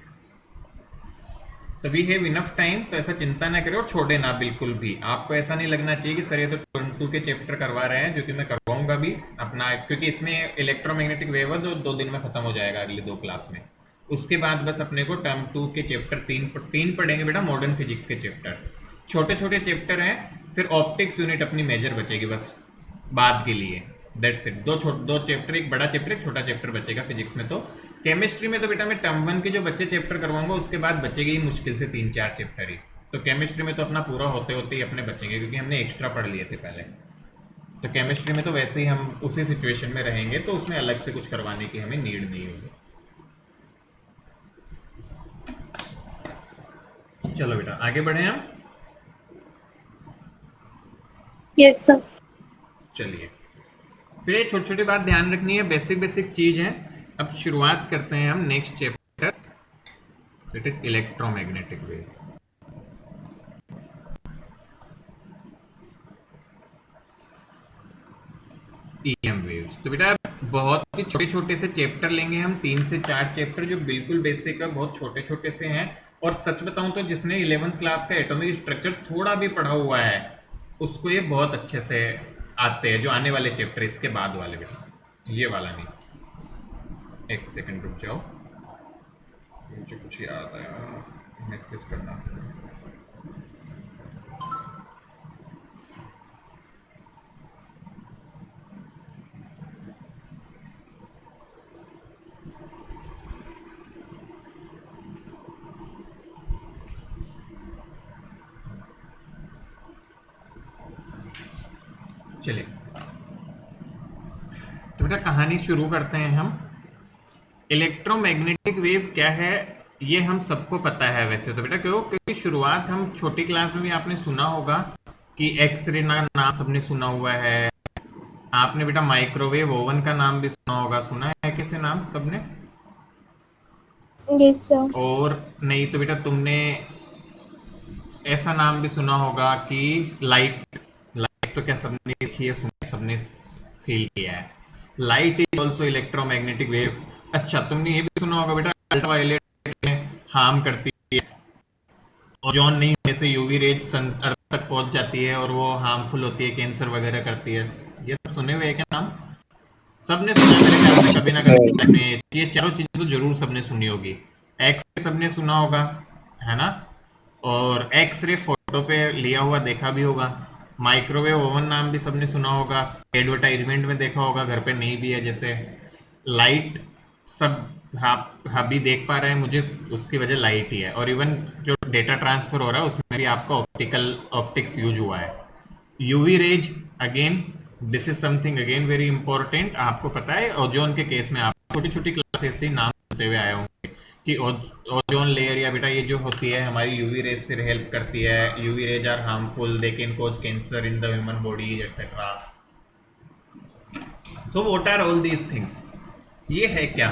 तो वी हैव इनफ टाइम, तो ऐसा चिंता ना करो और छोड़े ना बिल्कुल भी, आपको ऐसा नहीं लगना चाहिए कि सर ये तो 22 के चैप्टर करवा रहे हैं, जो कि मैं करवाऊंगा भी अपना, क्योंकि इसमें इलेक्ट्रोमैग्नेटिक वेव जो 2 दिन में खत्म हो जाएगा अगली 2 क्लास में, उसके बाद बस अपने को टर्म 2 के चैप्टर 3 पढ़ेंगे बेटा, मॉडर्न फिजिक्स के चैप्टर्स, छोटे छोटे चैप्टर हैं, फिर ऑप्टिक्स यूनिट अपनी मेजर बचेगी बस बाद के लिए, दैट्स इट, दो चैप्टर, एक बड़ा चैप्टर एक छोटा चैप्टर बचेगा फिजिक्स में। तो केमिस्ट्री में तो बेटा मैं टर्म 1 के जो बच्चे चैप्टर करवाऊंगा उसके बाद बचेगी ही मुश्किल से 3-4 चैप्टर ही, तो केमिस्ट्री में तो अपना पूरा होते होते ही अपने बचेंगे, क्योंकि हमने एक्स्ट्रा पढ़ लिए थे पहले, तो केमिस्ट्री में तो वैसे ही हम उसी सिचुएशन में रहेंगे, तो उसमें अलग से कुछ करवाने की हमें नीड नहीं होगी। चलो बेटा आगे बढ़े हम। Yes sir. चलिए फिर ये छोटी छोटी बात ध्यान रखनी है, बेसिक बेसिक चीज है। अब शुरुआत करते हैं हम next chapter, it is electromagnetic wave. EM waves, तो बेटा बहुत ही छोटे छोटे से चैप्टर लेंगे हम, 3 से 4 चैप्टर जो बिल्कुल बेसिक है, बहुत छोटे छोटे से हैं, और सच बताऊं तो जिसने 11th क्लास का एटॉमिक स्ट्रक्चर थोड़ा भी पढ़ा हुआ है उसको ये बहुत अच्छे से आते हैं, जो आने वाले चैप्टर इसके बाद वाले बेटा, ये वाला नहीं। एक सेकंड रुक जाओ, मुझे कुछ याद आया, मैसेज करना। चलिए तो बेटा कहानी शुरू करते हैं हम। इलेक्ट्रोमैग्नेटिक वेव क्या है ये हम सबको पता है वैसे तो बेटा, क्योंकि शुरुआत हम छोटी क्लास में भी आपने सुना होगा कि एक्सरे का नाम सबने सुना हुआ है, आपने बेटा माइक्रोवेव ओवन का नाम भी सुना होगा, सुना है कैसे नाम सबने? Yes sir. और नहीं तो बेटा तुमने ऐसा नाम भी सुना होगा कि लाइट, लाइट तो क्या सबने देखी है, सुना, सबने फील किया है, light is also electromagnetic wave. अच्छा तुमने ये भी सुना होगा बेटा अल्ट्रावायलेट हार्म करती है, ओजोन नहीं होने से यूवी रेज सन अर्थ तक पहुंच जाती है और वो हार्मफुल होती है, कैंसर वगैरह करती है, ये सब सुने हुए हैं क्या नाम? सबने सुना है मेरे ख्याल से, कभी ना कभी ये चारों चीजें तो जरूर सबने सुनी होगी। एक्सरे सबने सुना होगा है ना, और एक्सरे फोटो पे लिया हुआ देखा भी होगा, माइक्रोवेव ओवन नाम भी सबने सुना होगा, एडवर्टाइजमेंट में देखा होगा, घर पे नहीं भी है जैसे, लाइट सब हाँ भी देख पा रहे हैं मुझे, उसकी वजह लाइट ही है, और इवन जो डेटा ट्रांसफर हो रहा है उसमें भी आपका ऑप्टिक्स यूज हुआ है। UV raise again this is something again very important, आपको पता है ओजोन के केस में आप छोटी छोटी क्लासेस से नाम होते हुए आए होंगे कि ओजोन लेयर या बेटा ये जो होती है हमारी यूवी रेज से हेल्प करती है, UV rays are harmful, they can cause cancer in the human body etcetera. So what are all these things, ये है क्या,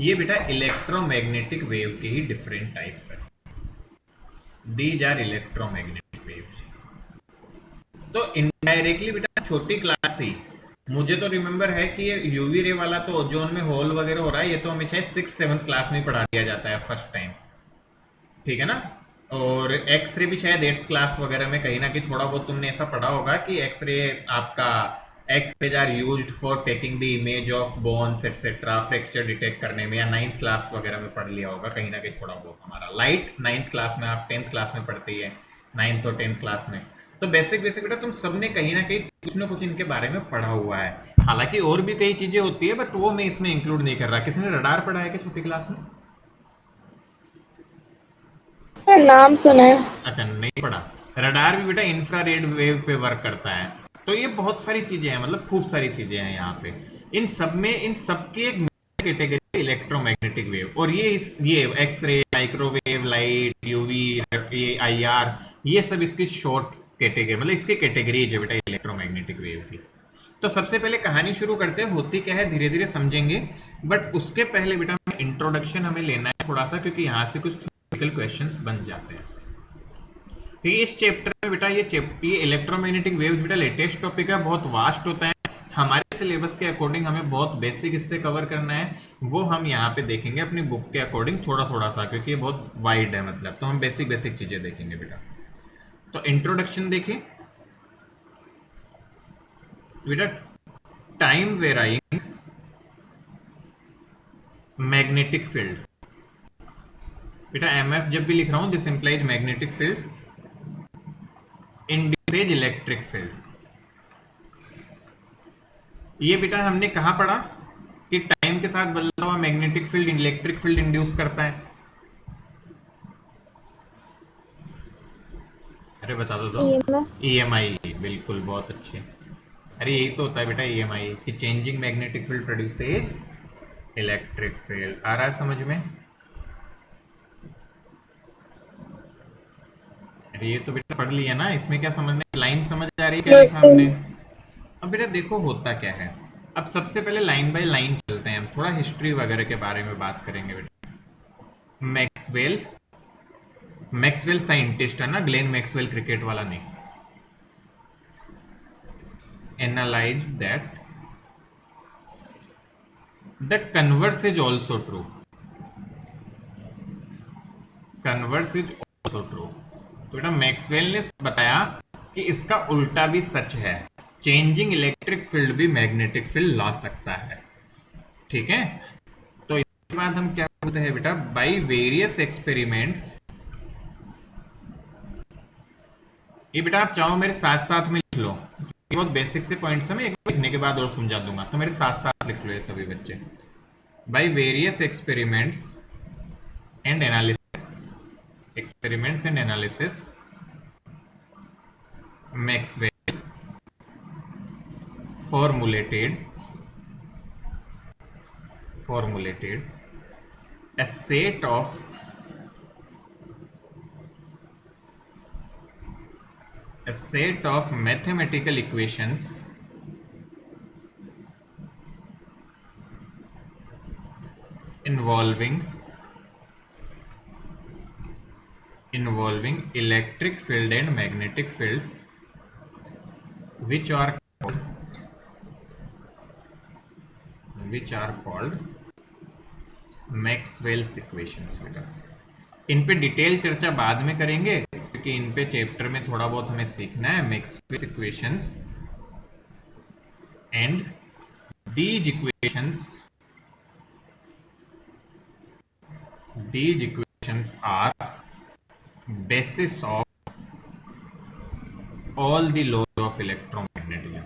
ये बेटा इलेक्ट्रोमैग्नेटिक वेव के ही डिफरेंट टाइप्स है, दीज आर इलेक्ट्रोमैग्नेटिक वेव्स। तो इनडायरेक्टली बेटा छोटी क्लास से मुझे तो रिमेम्बर है कि ये यूवी रे वाला तो ओजोन में होल वगैरह हो रहा है, ये तो हमेशा 6th-7th क्लास में पढ़ा दिया जाता है फर्स्ट टाइम, ठीक है ना, और एक्सरे भी शायद 8th क्लास वगैरह में कहीं ना कहीं थोड़ा बहुत तुमने ऐसा पढ़ा होगा कि एक्सरे आपका X rays are used for taking the image of bones etcetera, fracture detect करने में, या 9th क्लास वगैरह में पढ़ लिया होगा कहीं ना कहीं थोड़ा बहुत हमारा। लाइट 9th क्लास में, आप 10th क्लास में पढ़ते ही है, 9th और 10th क्लास में, तो बेसिक बेटा तुम सबने कहीं ना कहीं कुछ ना कुछ इनके बारे में पढ़ा हुआ है, हालांकि और भी कई चीजें होती है बट वो मैं इसमें इंक्लूड नहीं कर रहा। किसी ने रडार पढ़ा है क्या छोटी क्लास में? सर नाम सुना है। अच्छा नहीं पढ़ा, रडार भी बेटा इंफ्रारेड वेव पे वर्क करता है, तो ये बहुत सारी चीजें हैं, मतलब खूब सारी चीजें हैं यहाँ पे, इन सब में इन सब की एक कैटेगरी इलेक्ट्रोमैग्नेटिक वेव, और ये एक्सरे, माइक्रोवेव, लाइट, यूवी, ये आईआर, ये सब इसकी शॉर्ट कैटेगरी, मतलब इसकी कैटेगरीज है बेटा इलेक्ट्रोमैग्नेटिक वेव की। तो सबसे पहले कहानी शुरू करते हैं, होती क्या है धीरे धीरे समझेंगे, बट उसके पहले बेटा इंट्रोडक्शन हमें लेना है थोड़ा सा, क्योंकि यहाँ से कुछ थ्योरेटिकल क्वेश्चंस बन जाते हैं। तो इस चैप्टर में बेटा ये इलेक्ट्रोमैग्नेटिक वेव्स बेटा लेटेस्ट टॉपिक है, बहुत वास्ट होता है, हमारे सिलेबस के अकॉर्डिंग हमें बहुत बेसिक इससे कवर करना है, वो हम यहाँ पे देखेंगे अपनी बुक के अकॉर्डिंग थोड़ा थोड़ा सा, क्योंकि ये बहुत वाइड है मतलब, तो हम बेसिक बेसिक चीजें देखेंगे बेटा। तो इंट्रोडक्शन देखिए बेटा, टाइम वेराइंग मैग्नेटिक फील्ड, बेटा एमएफ जब भी लिख रहा हूं this implies magnetic field induces electric field. ये बेटा हमने कहा पढ़ा कि टाइम के साथ बदलता हुआ magnetic field electric field induce करता है। अरे बता दो तो ईएमआई, बिल्कुल बहुत अच्छे। अरे यही तो होता है बेटा ईएमआई, कि changing magnetic field produces electric field. आ रहा है समझ में? अरे ये तो बेटा पढ़ लिया ना, इसमें क्या समझने, लाइन समझ आ रही है क्या लिखा हमने? अब बेटा देखो होता क्या है, अब सबसे पहले लाइन बाय लाइन चलते हैं, हम थोड़ा हिस्ट्री वगैरह के बारे में बात करेंगे बेटा। मैक्सवेल साइंटिस्ट है ना, ग्लेन मैक्सवेल क्रिकेट वाला नहीं। Analyse that the converse is also true, converse is also true. तो बेटा मैक्सवेल ने बताया कि इसका उल्टा भी सच है, चेंजिंग इलेक्ट्रिक फील्ड भी मैग्नेटिक फील्ड ला सकता है। ठीक है, तो इसके बाद हम क्या बोलते हैं बेटा, बाय वेरियस एक्सपेरिमेंट्स। ये बेटा आप चाहो मेरे साथ साथ में लिख लो, ये बहुत बेसिक से पॉइंट्स है, मैं एक लिखने के बाद और समझा दूंगा, तो मेरे साथ साथ लिख लो ये सभी बच्चे। By various experiments and analysis Maxwell formulated a set of mathematical equations involving electric field and magnetic field, which are called Maxwell's equations. बेटा इन पे डिटेल चर्चा बाद में करेंगे, क्योंकि इन पे चैप्टर में थोड़ा बहुत हमें सीखना है। Maxwell's equations and these equations are basis of all the laws of electromagnetism।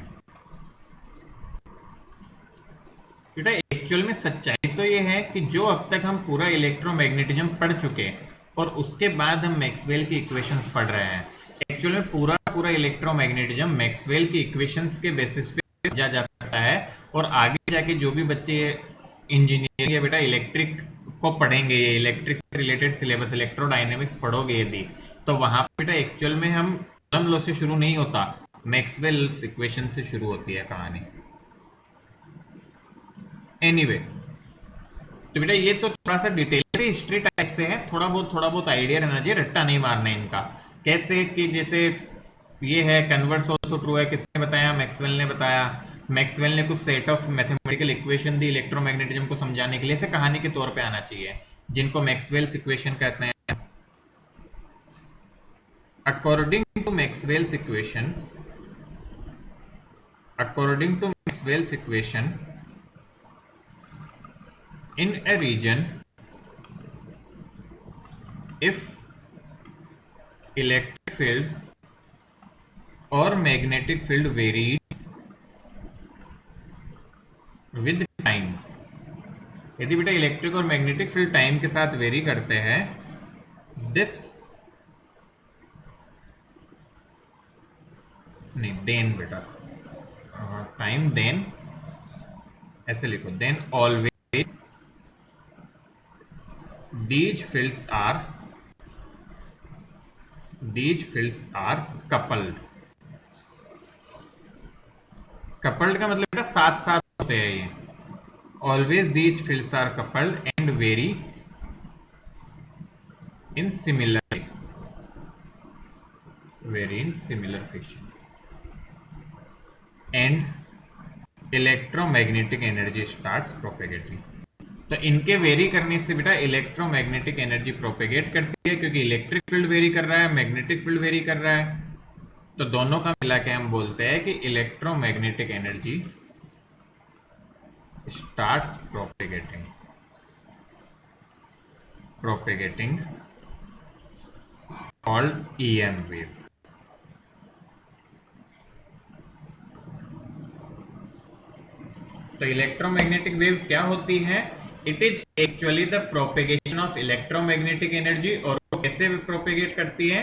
बेटा एक्चुअल में सच्चाई तो ये है कि जो अब तक हम पूरा इलेक्ट्रोमैग्नेटिज्म पढ़ चुके हैं और उसके बाद हम मैक्सवेल की इक्वेशंस पढ़ रहे हैं, एक्चुअल में पूरा इलेक्ट्रोमैग्नेटिज्म मैक्सवेल की इक्वेशंस के बेसिस पे समझा जा सकता है। और आगे जाके जो भी बच्चे इंजीनियरिंग या बेटा इलेक्ट्रिक को पढ़ेंगे, ये इलेक्ट्रिक से रिलेटेड सिलेबस इलेक्ट्रोडायनेमिक्स पढ़ोगे यदि, तो वहां पे बेटा एक्चुअल में हम कूलम्ब लॉ से शुरू नहीं होता, मैक्सवेल्स इक्वेशन से शुरू होती है कहानी। एनीवे तो बेटा ये तो थोड़ा सा डिटेल से हिस्ट्री टाइप से है, थोड़ा बहुत आइडिया रहना चाहिए, रट्टा नहीं मारना है इनका। कैसे कि जैसे ये है कन्वर्स ऑल्सो ट्रू है, किसने बताया? मैक्सवेल ने बताया। मैक्सवेल ने कुछ set of mathematical equation the electromagnetism को समझाने के लिए, से कहानी के तौर पे आना चाहिए, जिनको मैक्सवेल्स इक्वेशन कहते हैं। According to Maxwell's equation in a region, if electric field or magnetic field varied with time, यदि बेटा इलेक्ट्रिक और मैग्नेटिक फील्ड टाइम के साथ वेरी करते हैं, देन बेटा टाइम, देन ऐसे लिखो, then always these fields are coupled। coupled का मतलब बेटा साथ साथ होते हैं ये। always these fields are coupled and vary in similar fashion and electromagnetic energy starts propagating। तो इनके वेरी करने से बेटा इलेक्ट्रोमैग्नेटिक एनर्जी प्रोपेगेट करती है, क्योंकि इलेक्ट्रिक फील्ड वेरी कर रहा है, मैग्नेटिक फील्ड वेरी कर रहा है, तो दोनों का मिला के हम बोलते हैं कि electromagnetic energy starts propagating called EM wave. तो इलेक्ट्रोमैग्नेटिक वेव क्या होती है? It is actually the propagation of electromagnetic energy. और वो कैसे प्रोपेगेट करती है?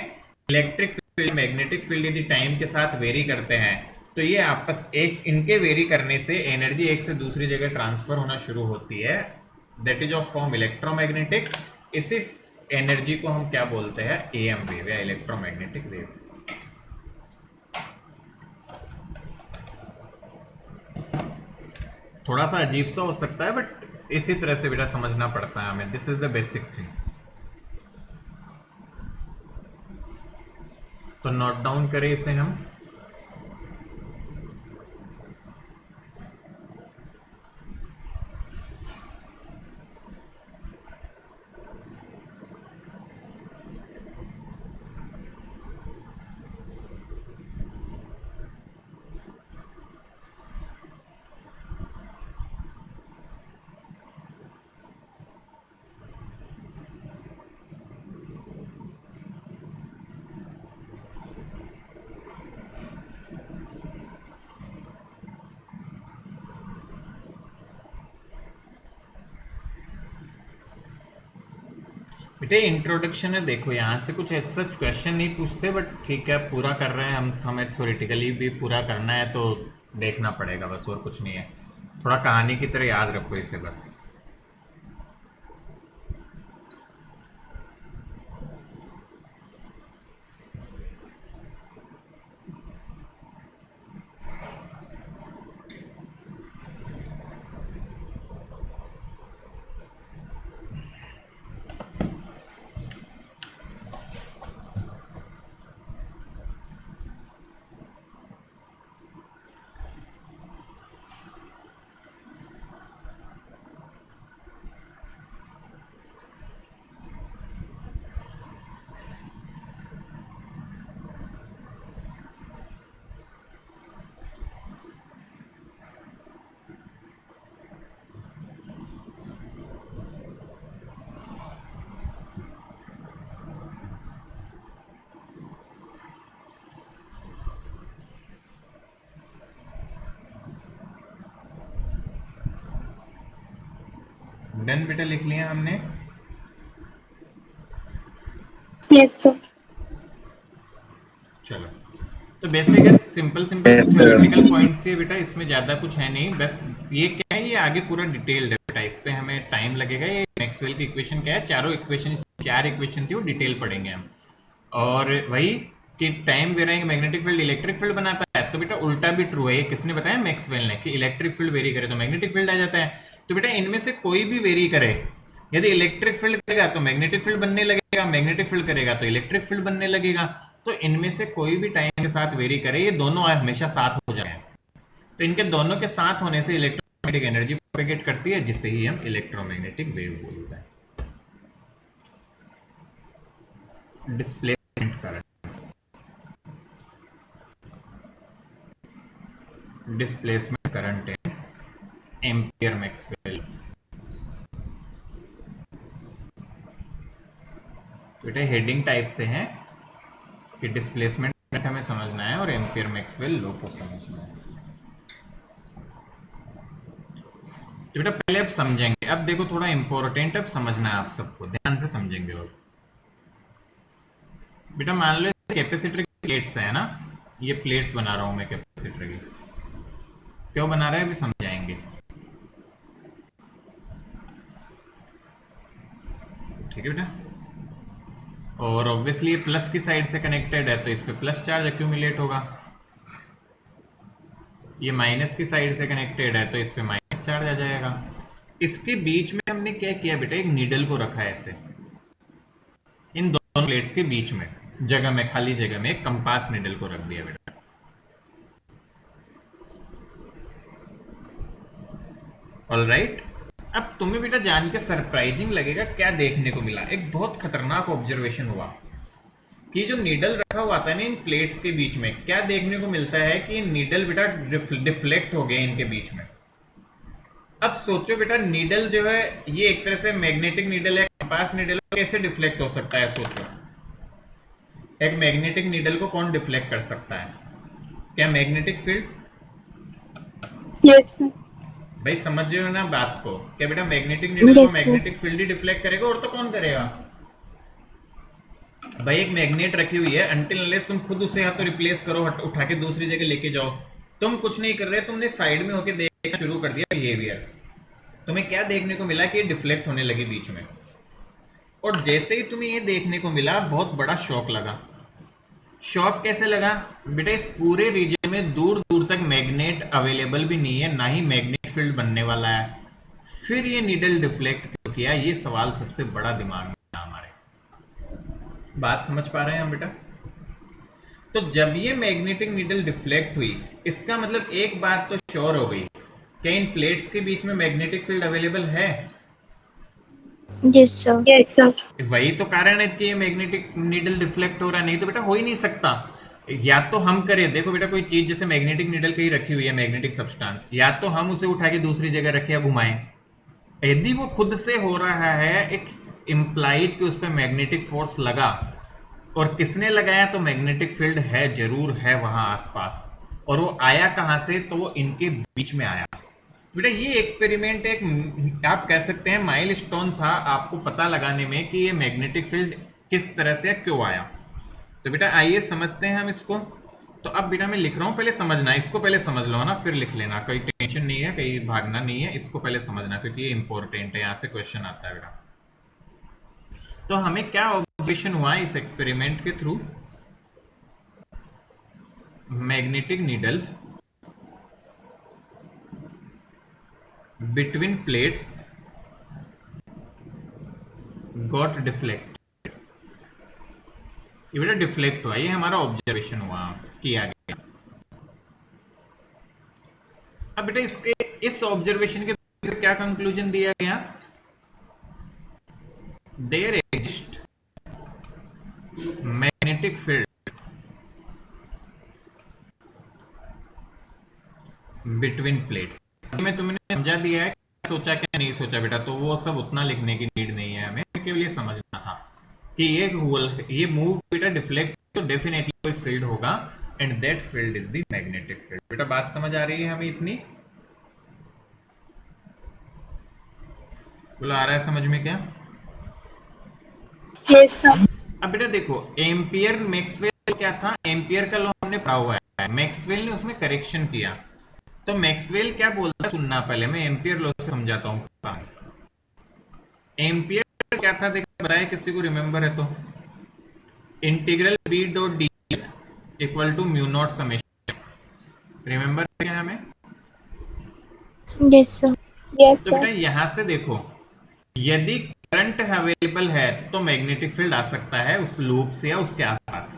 इलेक्ट्रिक फील्ड मैग्नेटिक फील्ड यदि टाइम के साथ वेरी करते हैं तो ये आपस इनके वेरी करने से एनर्जी एक से दूसरी जगह ट्रांसफर होना शुरू होती है, that is of form electromagnetic. इसी एनर्जी को हम क्या बोलते हैं? एएम वेव या इलेक्ट्रोमैग्नेटिक वेव। थोड़ा सा अजीब सा हो सकता है बट इसी तरह से बेटा समझना पड़ता है हमें। This is the basic thing. तो नोट डाउन करें इसे हम। बेटे इंट्रोडक्शन है, देखो यहाँ से कुछ ऐसा क्वेश्चन नहीं पूछते, बट ठीक है पूरा कर रहे हैं हम, हमें थ्योरेटिकली भी पूरा करना है तो देखना पड़ेगा बस, और कुछ नहीं है। थोड़ा कहानी की तरह याद रखो इसे बस। डन बेटा, लिख लिया हमने। Yes sir. चलो, तो बेसिक सिंपल थ्योरेटिकल पॉइंट्स ही है बेटा, इसमें ज़्यादा कुछ है नहीं। बस ये क्या है, ये आगे पूरा डिटेल्ड है बेटा, इस पे हमें टाइम लगेगा। ये मैक्सवेल की इक्वेशन क्या है, चार इक्वेशन थी, वो डिटेल पढ़ेंगे हम। और वही कि time varying magnetic field electric field बनाता है, तो बेटा उल्टा भी ट्रू है। ये किसने बताया? मैक्सवेल ने, कि इलेक्ट्रिक फील्ड वेरी करे तो मैग्नेटिक फील्ड आ जाता है। तो बेटा इनमें से कोई भी वेरी करे, यदि इलेक्ट्रिक फील्ड करेगा तो मैग्नेटिक फील्ड बनने लगेगा, मैग्नेटिक फील्ड करेगा तो इलेक्ट्रिक फील्ड बनने लगेगा। तो इनमें से कोई भी टाइम के साथ वेरी करे, ये दोनों हमेशा साथ हो जाए। तो इनके दोनों के साथ होने से इलेक्ट्रोमैग्नेटिक एनर्जी प्रोपेगेट करती है, जिससे ही हम इलेक्ट्रोमैग्नेटिक वेव बोलते हैं। Displacement current, displacement current in ampere Maxwell. बेटा हेडिंग टाइप से है कि डिस्प्लेसमेंट हमें समझना है और एम्पियर मैक्सवेल लॉ को समझना है। तो बेटा पहले अब समझेंगे। अब देखो थोड़ा इंपॉर्टेंट अब समझना है आप सबको, ध्यान से समझेंगे। और बेटा मान लो कैपेसिटर की प्लेट्स है ना, ये प्लेट्स बना रहा हूं मैं कैपेसिटर की। क्यों बना रहा है अभी समझाएंगे। ठीक है बेटा। और ऑब्वियसली ये प्लस की साइड से कनेक्टेड है तो इस पे प्लस चार्ज एक्यूमुलेट होगा, ये माइनस की साइड से कनेक्टेड है तो इस पे माइनस चार्ज आ जाएगा। इसके बीच में हमने क्या किया बेटा, एक नीडल को रखा है ऐसे, इन दोनों प्लेट्स के बीच में जगह में, खाली जगह में एक कंपास नीडल को रख दिया बेटा। ऑलराइट, अब तुम्हें बेटा जान के सरप्राइजिंग लगेगा क्या देखने को मिला। एक बहुत खतरनाक ऑब्जर्वेशन हुआ कि जो नीडल रखा हुआ था ना इन प्लेट्स के बीच में, क्या देखने को मिलता है कि नीडल बेटा डिफ्लेक्ट हो गए इनके बीच में। अब सोचो बेटा, नीडल जो है ये एक तरह से मैग्नेटिक नीडल है, कंपास नीडल, कैसे डिफ्लेक्ट हो सकता है? सोचो, एक मैग्नेटिक नीडल को कौन डिफ्लेक्ट कर सकता है? क्या मैग्नेटिक फील्ड? Yes sir. भाई समझ रहे हो ना बात को? क्या बेटा मैग्नेटिक नीडल को मैग्नेटिक फील्ड ही डिफ्लेक्ट करेगा, और तो कौन करेगा? भाई एक मैग्नेट रखी हुई है, अनटिल अनलेस तुम खुद उसे या तो रिप्लेस करो, उठा के दूसरी जगह लेके जाओ, तुम कुछ नहीं कर रहे, तुमने साइड में होके देखना शुरू कर दिया बिहेवियर। तुम्हें क्या देखने को मिला कि ये डिफ्लेक्ट होने लगी बीच में, और जैसे ही तुम्हें ये देखने को मिला बहुत बड़ा शॉक लगा। शॉक कैसे लगा बेटा? इस पूरे रीजन में दूर दूर तक मैग्नेट अवेलेबल भी नहीं है, ना ही मैग्नेट फील्ड बनने वाला है, फिर ये नीडल डिफ्लेक्ट क्यों किया? ये सवाल सबसे बड़ा दिमाग में था हमारे। बात समझ पा रहे हैं हम बेटा? तो जब ये मैग्नेटिक नीडल डिफ्लेक्ट हुई, इसका मतलब एक बात तो श्योर हो गई, क्या इन प्लेट्स के बीच में मैग्नेटिक फील्ड अवेलेबल है? Yes sir. Yes sir. वही तो कारण है कि ये मैग्नेटिक नीडल डिफ्लेक्ट हो रहा है, नहीं तो बेटा हो ही नहीं सकता। या तो हम करें, देखो बेटा कोई चीज जैसे मैग्नेटिक नीडल कहीं रखी हुई है, मैग्नेटिक सब्सटेंस, या तो हम उसे उठा के दूसरी जगह रखें या घुमाएं। यदि वो खुद से हो रहा है, इट इंप्लाइज कि उस पर मैग्नेटिक फोर्स लगा, और किसने लगाया? तो मैग्नेटिक फील्ड है, जरूर है वहां आसपास, और वो आया कहां से? तो वो इनके बीच में आया। बेटा ये एक्सपेरिमेंट एक आप कह सकते हैं माइलस्टोन था आपको पता लगाने में कि ये मैग्नेटिक फील्ड किस तरह से क्यों आया। तो बेटा आइए समझते हैं हम इसको। तो अब बेटा मैं लिख रहा हूं, पहले समझना, इसको पहले समझ लो ना, फिर लिख लेना, कोई टेंशन नहीं है, कहीं भागना नहीं है, इसको पहले समझना क्योंकि ये इंपॉर्टेंट है, यहाँ से क्वेश्चन आता है बेटा। तो हमें क्या ऑब्जर्वेशन हुआ इस एक्सपेरिमेंट के through? Magnetic needle between plates got deflect। ये बेटा डिफ्लेक्ट हुआ, ये हमारा ऑब्जर्वेशन हुआ, किया गया। अब बेटा इसके इस ऑब्जर्वेशन के क्या कंक्लूजन दिया गया? There exist magnetic field between plates. मैं तुमने समझा दिया है, सोचा क्या नहीं सोचा बेटा, तो वो सब उतना लिखने की नीड नहीं है, हमें केवल ये समझना था कि ये मूव बेटा डिफ्लेक्ट तो डेफिनेटली कोई फील्ड होगा, and that field is the magnetic field. बेटा बात समझ आ रही है हमें इतनी? बोलो आ रहा है समझ में क्या? Yes sir. अब बेटा देखो, एम्पियर मैक्सवेल क्या था? एम्पियर का लॉ हमने पढ़ा हुआ है, मैक्सवेल ने उसमें करेक्शन किया। तो मैक्सवेल क्या बोलता है सुनना, पहले मैं एम्पियर लॉ से समझाता हूं। एम्पियर क्या था देखो, बताए किसी को रिमेंबर है तो? Integral B dot D equal to mu naught summation. Remember क्या है हमें? Yes sir. Yes, तो बेटा sir. यहां से देखो, यदि करंट अवेलेबल है तो मैग्नेटिक फील्ड आ सकता है उस लूप से या उसके आसपास।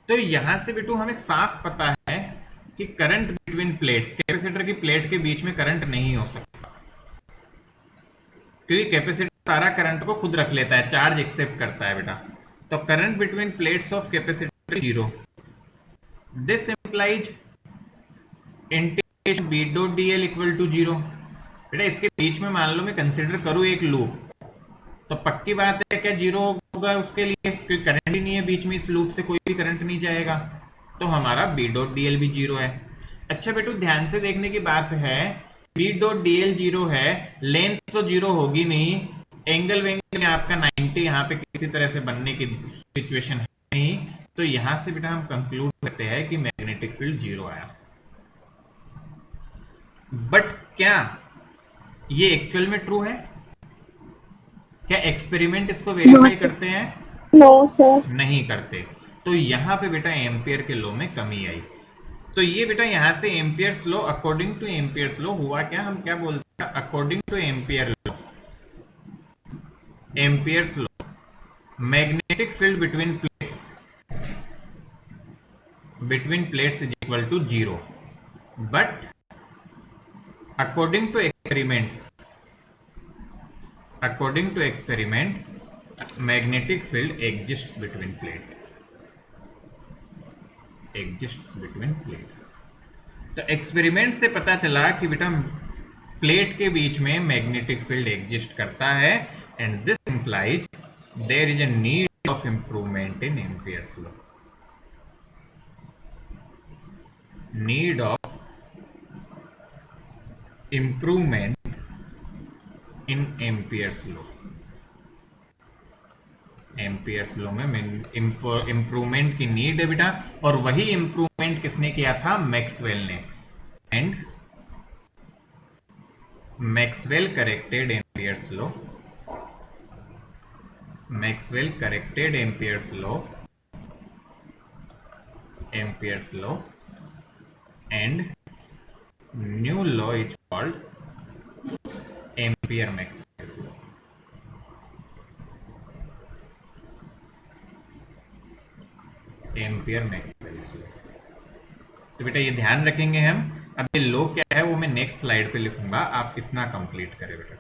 तो यहां से बेटू हमें साफ पता है कि करंट बिटवीन प्लेट्स, कैपेसिटर की प्लेट के बीच में करंट नहीं हो सकता, क्योंकि कैपेसिटर सारा करंट को खुद रख लेता है, चार्ज एक्सेप्ट करता है बेटा। तो current between plates of capacitor zero. This implies integration B dot DL equal to zero. बेटा इसके बीच में मान लो मैं कंसिडर करूं एक लूप, तो पक्की बात है क्या जीरो होगा उसके लिए, क्योंकि करंट ही नहीं है बीच में, इस लूप से कोई भी करंट नहीं जाएगा, तो हमारा बी डॉट डीएल भी जीरो है। अच्छा बेटू ध्यान से देखने की बात है, बी डॉट डीएल जीरो है, लेंथ तो जीरो होगी नहीं, एंगल वेंगल में आपका 90 यहाँ पे किसी तरह से बनने की सिचुएशन है नहीं, तो यहां से बेटा हम कंक्लूड करते हैं कि मैग्नेटिक फील्ड जीरो आया। बट क्या ये एक्चुअल में ट्रू है? क्या एक्सपेरिमेंट इसको वेरीफाई करते हैं? No, sir. नहीं करते। तो यहाँ पे बेटा एम्पियर के लॉ में कमी आई। तो ये बेटा यहाँ से Ampere's law, according to Ampere's law हुआ क्या, हम क्या बोलते हैं, according to Ampere law, Ampere's law, magnetic field between plates is equal to 0, but according to experiment magnetic field exists between plates. तो एक्सपेरिमेंट से पता चला कि बेटा प्लेट के बीच में मैग्नेटिक फील्ड एग्जिस्ट करता है, and this implies there is a need of improvement in Ampere's law. Need of improvement in Ampere's law. Ampere's law में इंप्रूवमेंट की नीड है बेटा, और वही इंप्रूवमेंट किसने किया था, मैक्सवेल ने, and Maxwell corrected amperes law, Ampere's law and new law is called Ampere-Maxwell's law. Ampere-Maxwell's law। तो बेटा ये ध्यान रखेंगे हम। अब ये लॉ क्या है वो मैं नेक्स्ट स्लाइड पे लिखूंगा, आप इतना कंप्लीट करें बेटा।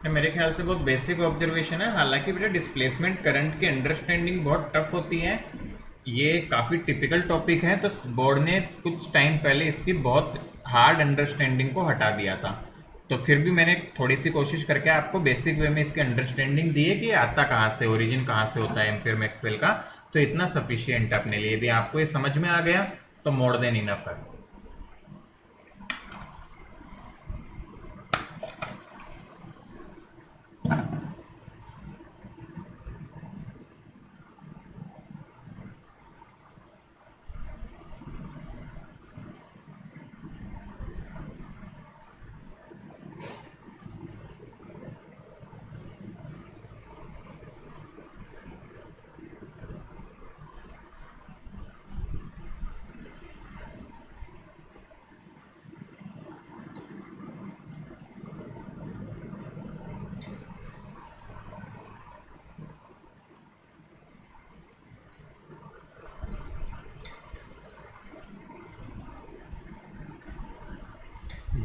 मेरे ख्याल से बहुत बेसिक ऑब्जर्वेशन है, हालांकि बेटा डिस्प्लेसमेंट करंट की अंडरस्टैंडिंग बहुत टफ होती है, ये काफ़ी टिपिकल टॉपिक है, तो बोर्ड ने कुछ टाइम पहले इसकी बहुत हार्ड अंडरस्टैंडिंग को हटा दिया था, तो फिर भी मैंने थोड़ी सी कोशिश करके आपको बेसिक वे में इसकी अंडरस्टैंडिंग दी है कि आता कहाँ से, ओरिजिन कहाँ से होता है एम्पियर मैक्सवेल का, तो इतना सफिशियंट अपने लिए। यदि आपको ये समझ में आ गया तो मोर देन इनफ है।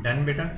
डन बेटा।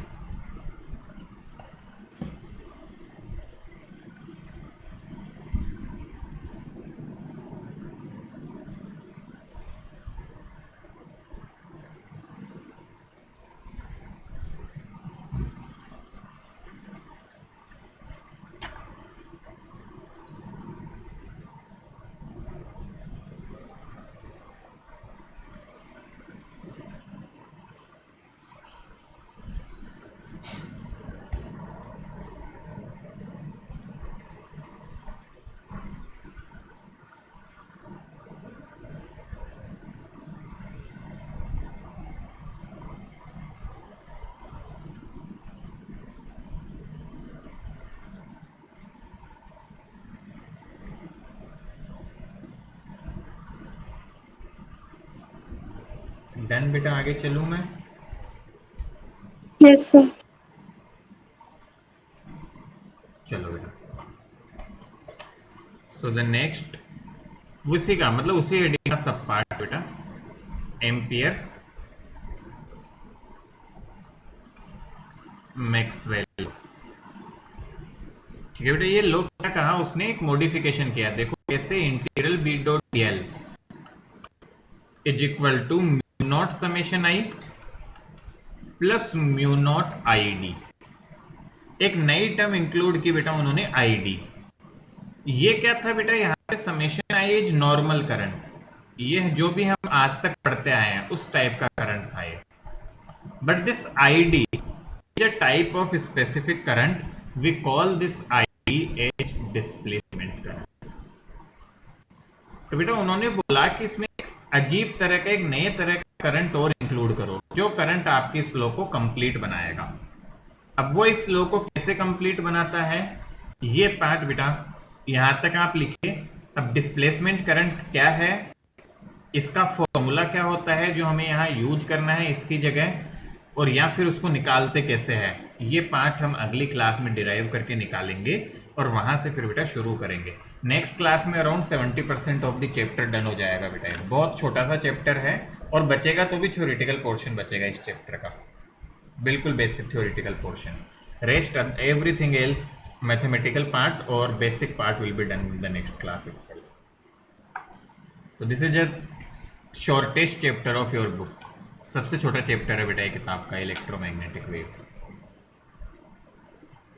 डन बेटा, आगे चलूं मैं? Yes sir. चलो बेटा, सो द नेक्स्ट उसी का मतलब उसी हेडिंग का सब पार्ट बेटा, एम्पियर मैक्सवेल। ठीक है बेटा, ये लोग क्या कहा उसने, एक मॉडिफिकेशन किया, देखो कैसे, integral B dot D L is equal to mu naught summation I plus mu naught I D. एक नई टर्म इंक्लूड की बेटा उन्होंने आईडी। ये क्या था बेटा, यहाँ पे summation I is normal current, ये जो भी हम आज तक पढ़ते आए हैं उस टाइप का करंट था ये। But this ID is a type of specific current, we call this ID as displacement current. तो बेटा उन्होंने बोला कि इसमें एक अजीब तरह का, एक नए तरह का करंट और इंक्लूड करो, जो करंट आपकी इस लो को कंप्लीट बनाएगा। अब वो इस लो को कैसे कंप्लीट बनाता है, ये पार्ट बेटा यहां तक आप लिखिए। अब डिस्प्लेसमेंट करंट क्या है, इसका फॉर्मूला क्या होता है जो हमें यहाँ यूज करना है इसकी जगह, और या फिर उसको निकालते कैसे है, ये पार्ट हम अगली क्लास में डिराइव करके निकालेंगे और वहां से फिर बेटा शुरू करेंगे। नेक्स्ट क्लास में around 70% of the chapter done हो जाएगा बेटा। ये बहुत छोटा सा चैप्टर है और बचेगा तो भी थ्योरेटिकल पोर्शन बचेगा इस चैप्टर का, बिल्कुल basic theoretical portion. Rest everything else mathematical part और basic part will be done in the next class itself. तो this is a shortest chapter of your book, सबसे छोटा चैप्टर है बेटा ये किताब का, इलेक्ट्रोमैग्नेटिक वेव।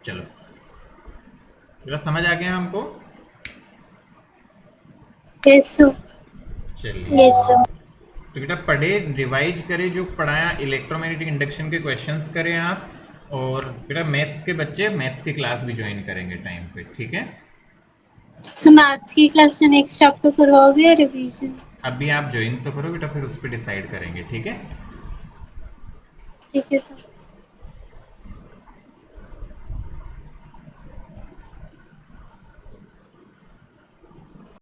चलो बेटा समझ आ गया हमको? Yes sir. चलिए यस सर। तो बेटा पढ़े, रिवाइज करें जो पढ़ाया, इलेक्ट्रोमैग्नेटिक इंडक्शन के क्वेश्चंस करें आप, और बेटा मैथ्स के बच्चे मैथ्स की क्लास भी ज्वाइन करेंगे टाइम पे, ठीक है? सो मैथ्स की क्लास में नेक्स्ट चैप्टर करवाओगे या रिवीजन? अभी आप ज्वाइन तो करो बेटा, फिर उस पर डिसाइड करेंगे, ठीक है? ठीक है सर।